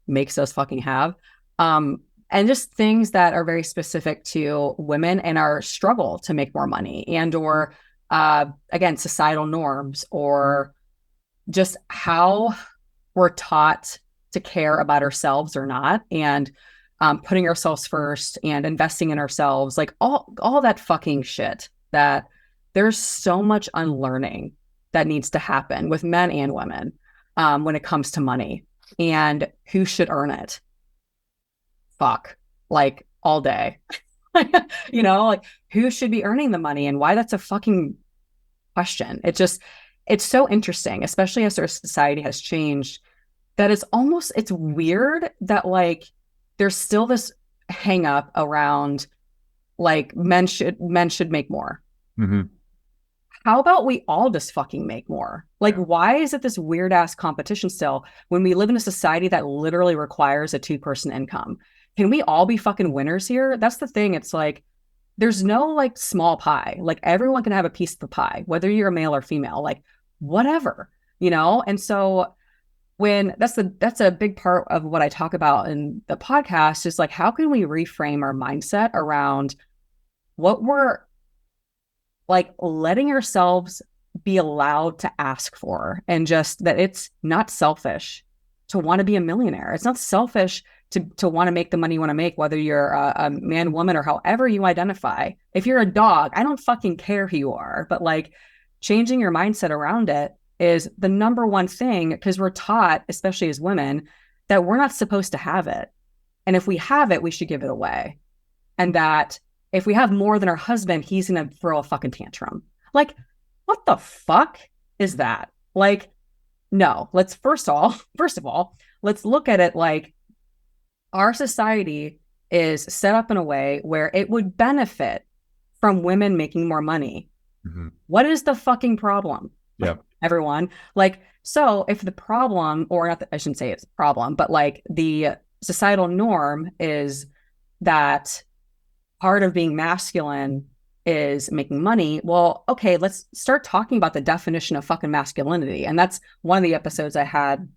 makes us fucking have. And just things that are very specific to women and our struggle to make more money or again, societal norms or just how we're taught to care about ourselves or not. And putting ourselves first and investing in ourselves, like all that fucking shit that there's so much unlearning that needs to happen with men and women when it comes to money and who should earn it. Fuck, like all day, like who should be earning the money and why that's a fucking question. It's so interesting, especially as our society has changed, that it's weird that like there's still this hang up around like men should make more. Mm-hmm. How about we all just fucking make more? Like, why is it this weird ass competition still when we live in a society that literally requires a 2-person income? Can we all be fucking winners here? That's the thing. It's like, there's no like small pie. Like everyone can have a piece of the pie, whether you're a male or female, like whatever, And so that's a big part of what I talk about in the podcast is like, how can we reframe our mindset around what we're like letting ourselves be allowed to ask for, and just that it's not selfish to want to be a millionaire. It's not selfish to want to make the money you want to make, whether you're a man, woman, or however you identify. If you're a dog, I don't fucking care who you are, but like changing your mindset around it is the number one thing, because we're taught, especially as women, that we're not supposed to have it. And if we have it, we should give it away. And that if we have more than our husband, he's going to throw a fucking tantrum. Like, what the fuck is that? Like, no, first of all, let's look at it like our society is set up in a way where it would benefit from women making more money. Mm-hmm. What is the fucking problem? Yeah. Everyone. Like, so if the problem, or not, I shouldn't say it's a problem, but like the societal norm is that part of being masculine is making money. Well, okay, let's start talking about the definition of fucking masculinity. And that's one of the episodes I had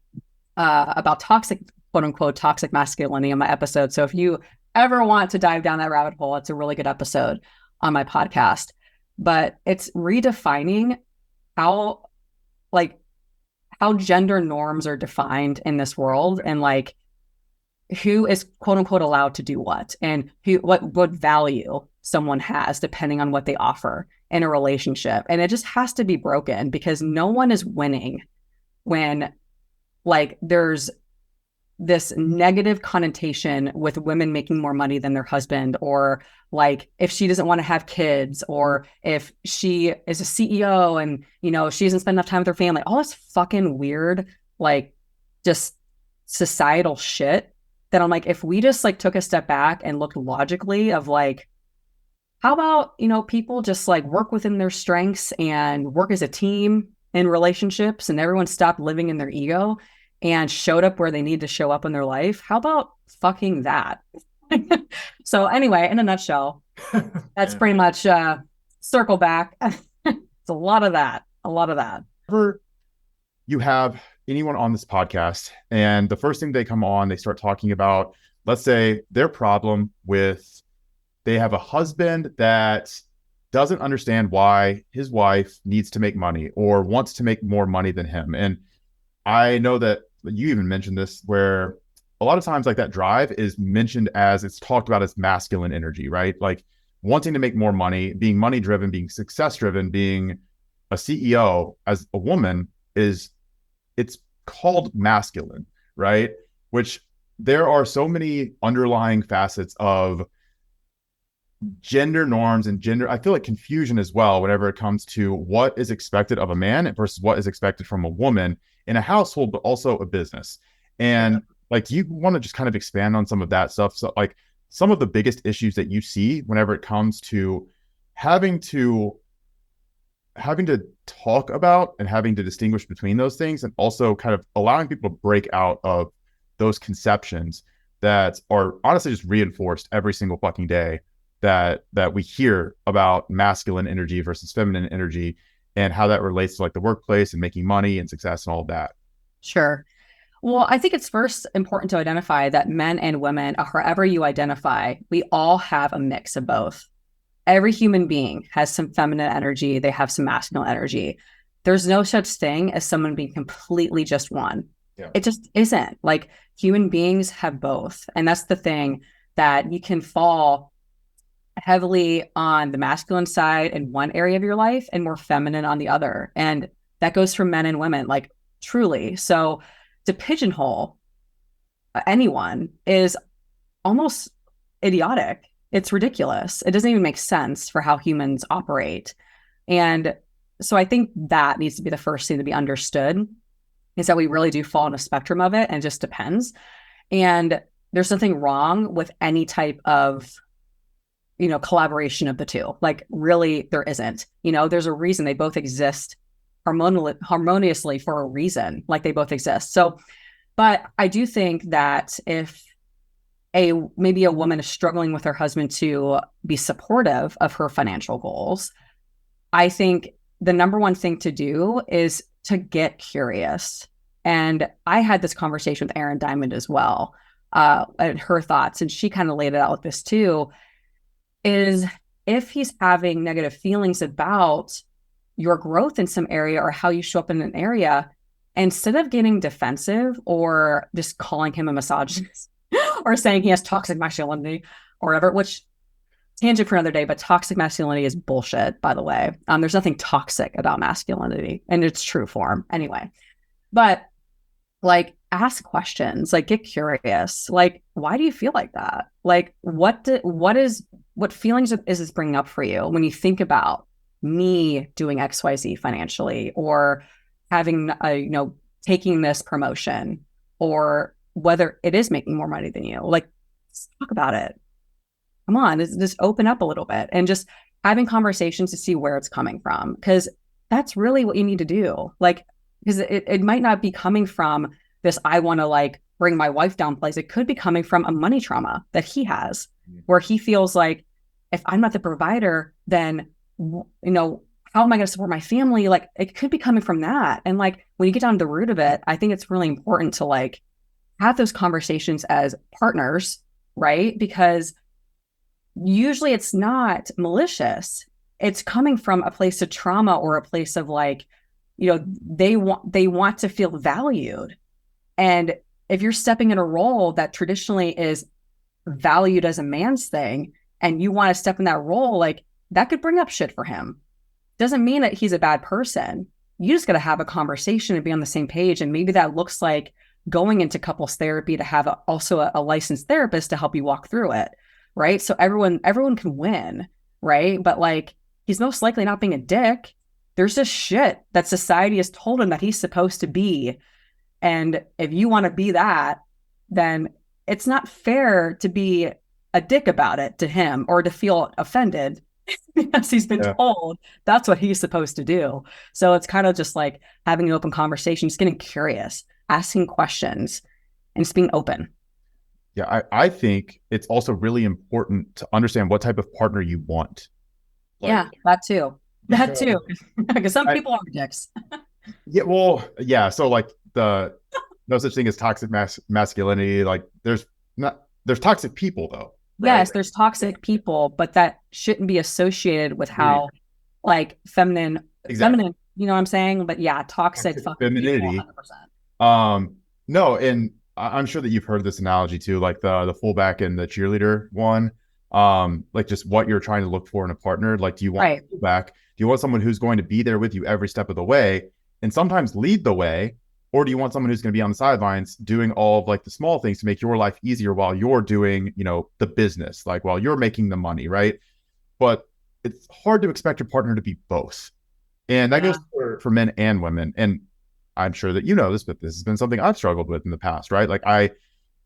about toxic, quote unquote, toxic masculinity on my episode. So if you ever want to dive down that rabbit hole, it's a really good episode on my podcast. But it's redefining how gender norms are defined in this world, and like who is quote unquote allowed to do what, and what value someone has, depending on what they offer in a relationship. And it just has to be broken, because no one is winning when like there's this negative connotation with women making more money than their husband, or like if she doesn't want to have kids, or if she is a CEO and, you know, she doesn't spend enough time with her family, all this fucking weird, like just societal shit that I'm like, if we just like took a step back and looked logically of like, how about, you know, people just like work within their strengths and work as a team in relationships, and everyone stopped living in their ego and showed up where they need to show up in their life? How about fucking that? So anyway, in a nutshell, that's pretty much circle back. It's a lot of that. Whenever you have anyone on this podcast and the first thing they come on, they start talking about, let's say their problem with, they have a husband that doesn't understand why his wife needs to make money or wants to make more money than him. And I know that you even mentioned this, where a lot of times like that drive is mentioned as, it's talked about as masculine energy, right? Like wanting to make more money, being money driven, being success driven, being a CEO as a woman it's called masculine, right? Which there are so many underlying facets of gender norms and gender, I feel like confusion as well, whenever it comes to what is expected of a man versus what is expected from a woman in a household, but also a business. And like, you want to just kind of expand on some of that stuff. So like some of the biggest issues that you see whenever it comes to having to talk about and having to distinguish between those things, and also kind of allowing people to break out of those conceptions that are honestly just reinforced every single fucking day, that we hear about masculine energy versus feminine energy, and how that relates to like the workplace and making money and success and all of that. Sure. Well, I think it's first important to identify that men and women, however you identify, we all have a mix of both. Every human being has some feminine energy. They have some masculine energy. There's no such thing as someone being completely just one. Yeah. It just isn't. Like, human beings have both. And that's the thing, that you can fall heavily on the masculine side in one area of your life and more feminine on the other. And that goes for men and women, like truly. So to pigeonhole anyone is almost idiotic. It's ridiculous. It doesn't even make sense for how humans operate. And so I think that needs to be the first thing to be understood, is that we really do fall on a spectrum of it, and it just depends. And there's nothing wrong with any type of, you know, collaboration of the two. Like, really, there isn't. You know, there's a reason they both exist harmoniously for a reason. Like, they both exist. So, but I do think that if maybe a woman is struggling with her husband to be supportive of her financial goals, I think the number one thing to do is to get curious. And I had this conversation with Erin Diamond as well, and her thoughts, and she kind of laid it out like this too, is if he's having negative feelings about your growth in some area or how you show up in an area, instead of getting defensive or just calling him a misogynist or saying he has toxic masculinity or whatever, which, tangent for another day, but toxic masculinity is bullshit, by the way. There's nothing toxic about masculinity in its true form anyway. But like, ask questions, like, get curious. Like, why do you feel like that? Like, what feelings is this bringing up for you when you think about me doing XYZ financially, or having taking this promotion, or whether it is making more money than you? Like, let's talk about it. Come on, just open up a little bit, and just having conversations to see where it's coming from, because that's really what you need to do. Like, because it might not be coming from this, I want to like bring my wife down place. It could be coming from a money trauma that he has, where he feels like, if I'm not the provider, then, you know, how am I going to support my family? Like, it could be coming from that. And like, when you get down to the root of it, I think it's really important to like have those conversations as partners, right? Because usually it's not malicious. It's coming from a place of trauma, or a place of like, you know, they want to feel valued. And if you're stepping in a role that traditionally is valued as a man's thing, and you want to step in that role, like that could bring up shit for him. Doesn't mean that he's a bad person. You just got to have a conversation and be on the same page. And maybe that looks like going into couples therapy to have also a licensed therapist to help you walk through it. Right. So everyone can win. Right. But like, he's most likely not being a dick. There's just shit that society has told him that he's supposed to be. And if you want to be that, then it's not fair to be a dick about it to him or to feel offended because he's been told that's what he's supposed to do. So it's kind of just like having an open conversation, just getting curious, asking questions, and just being open. Yeah, I think it's also really important to understand what type of partner you want. Like, yeah, that too. That too. Because some people are dicks. Yeah, well, yeah. So like no such thing as toxic masculinity. Like there's toxic people though. Right? Yes, there's toxic people, but that shouldn't be associated with how like feminine, you know what I'm saying? But yeah, toxic femininity. No, and I'm sure that you've heard this analogy too, like the fullback and the cheerleader one. Like just what you're trying to look for in a partner. Like, do you want a fullback? Do you want someone who's going to be there with you every step of the way and sometimes lead the way? Or do you want someone who's going to be on the sidelines doing all of like the small things to make your life easier while you're doing, you know, the business, like while you're making the money, right? But it's hard to expect your partner to be both. And that goes for men and women. And I'm sure that you know this, but this has been something I've struggled with in the past, right? Like I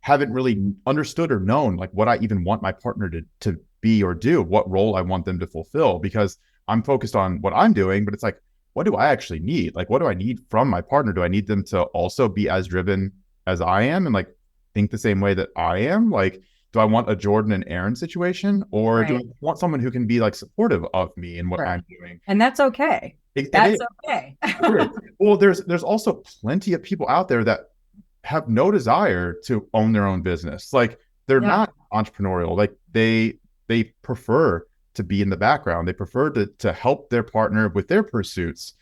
haven't really understood or known like what I even want my partner to be or do, what role I want them to fulfill, because I'm focused on what I'm doing, but it's like, what do I actually need? Like, what do I need from my partner? Do I need them to also be as driven as I am and like think the same way that I am? Like, do I want a Jordan and Aaron situation, or do I want someone who can be like supportive of me and what I'm doing? And that's okay. That's okay. Well, there's also plenty of people out there that have no desire to own their own business. Like they're not entrepreneurial. Like they prefer to be in the background. They prefer to help their partner with their pursuits.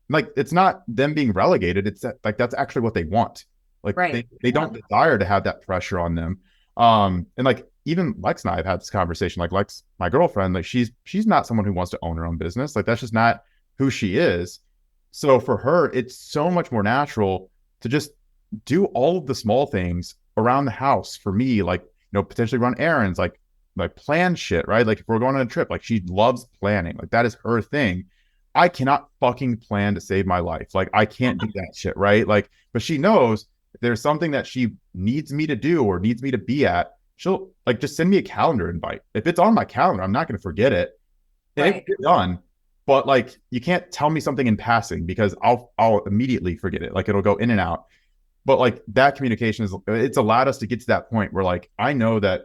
Like it's not them being relegated. It's that, like that's actually what they want. Like they don't desire to have that pressure on them. And like even Lex and I have had this conversation. Like Lex, my girlfriend, like she's not someone who wants to own her own business. Like that's just not who she is. So for her, it's so much more natural to just do all of the small things around the house for me, like, you know, potentially run errands, like plan shit, right? Like if we're going on a trip, like she loves planning, like that is her thing. I cannot fucking plan to save my life. Like I can't do that shit, right? Like, but she knows if there's something that she needs me to do or needs me to be at, she'll like just send me a calendar invite. If it's on my calendar, I'm not going to forget it. And it will get done. But like you can't tell me something in passing because I'll immediately forget it. Like it'll go in and out. But like that communication it's allowed us to get to that point where like I know that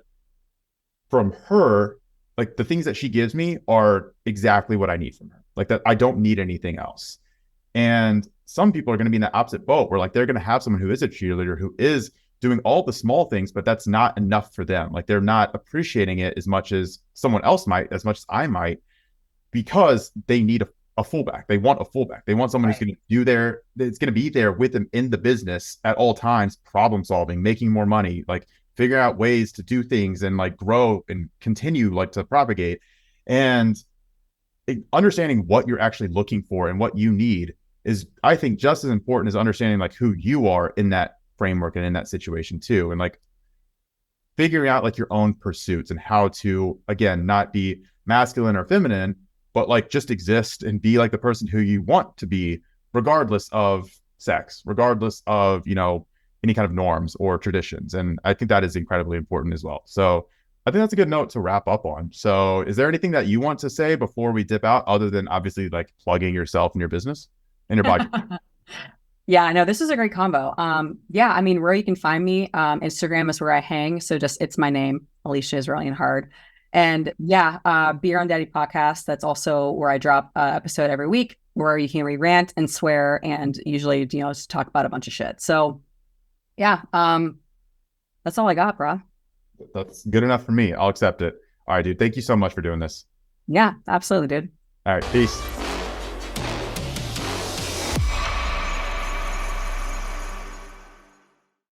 from her, like the things that she gives me are exactly what I need from her. Like that I don't need anything else. And some people are going to be in the opposite boat where like they're going to have someone who is a cheerleader, who is doing all the small things, but that's not enough for them. Like they're not appreciating it as much as someone else might, as much as I might, because they need a fullback. They want a fullback. They want someone who's going to that's going to be there with them in the business at all times, problem solving, making more money, like figuring out ways to do things and like grow and continue like to propagate. And understanding what you're actually looking for and what you need is, I think, just as important as understanding like who you are in that framework and in that situation too. And like figuring out like your own pursuits and how to, again, not be masculine or feminine, but like just exist and be like the person who you want to be, regardless of sex, regardless of, you know, any kind of norms or traditions. And I think that is incredibly important as well. So I think that's a good note to wrap up on. So is there anything that you want to say before we dip out, other than obviously like plugging yourself and your business and your body? Yeah, I know this is a great combo. Yeah, I mean, where you can find me, Instagram is where I hang. So just, it's my name, Alycia Israel Hard. And yeah, Beer on Daddy podcast. That's also where I drop an episode every week where you can rant and swear and usually, you know, just talk about a bunch of shit. So yeah, that's all I got, bro. That's good enough for me. I'll accept it. All right, dude. Thank you so much for doing this. Yeah, absolutely, dude. All right. Peace.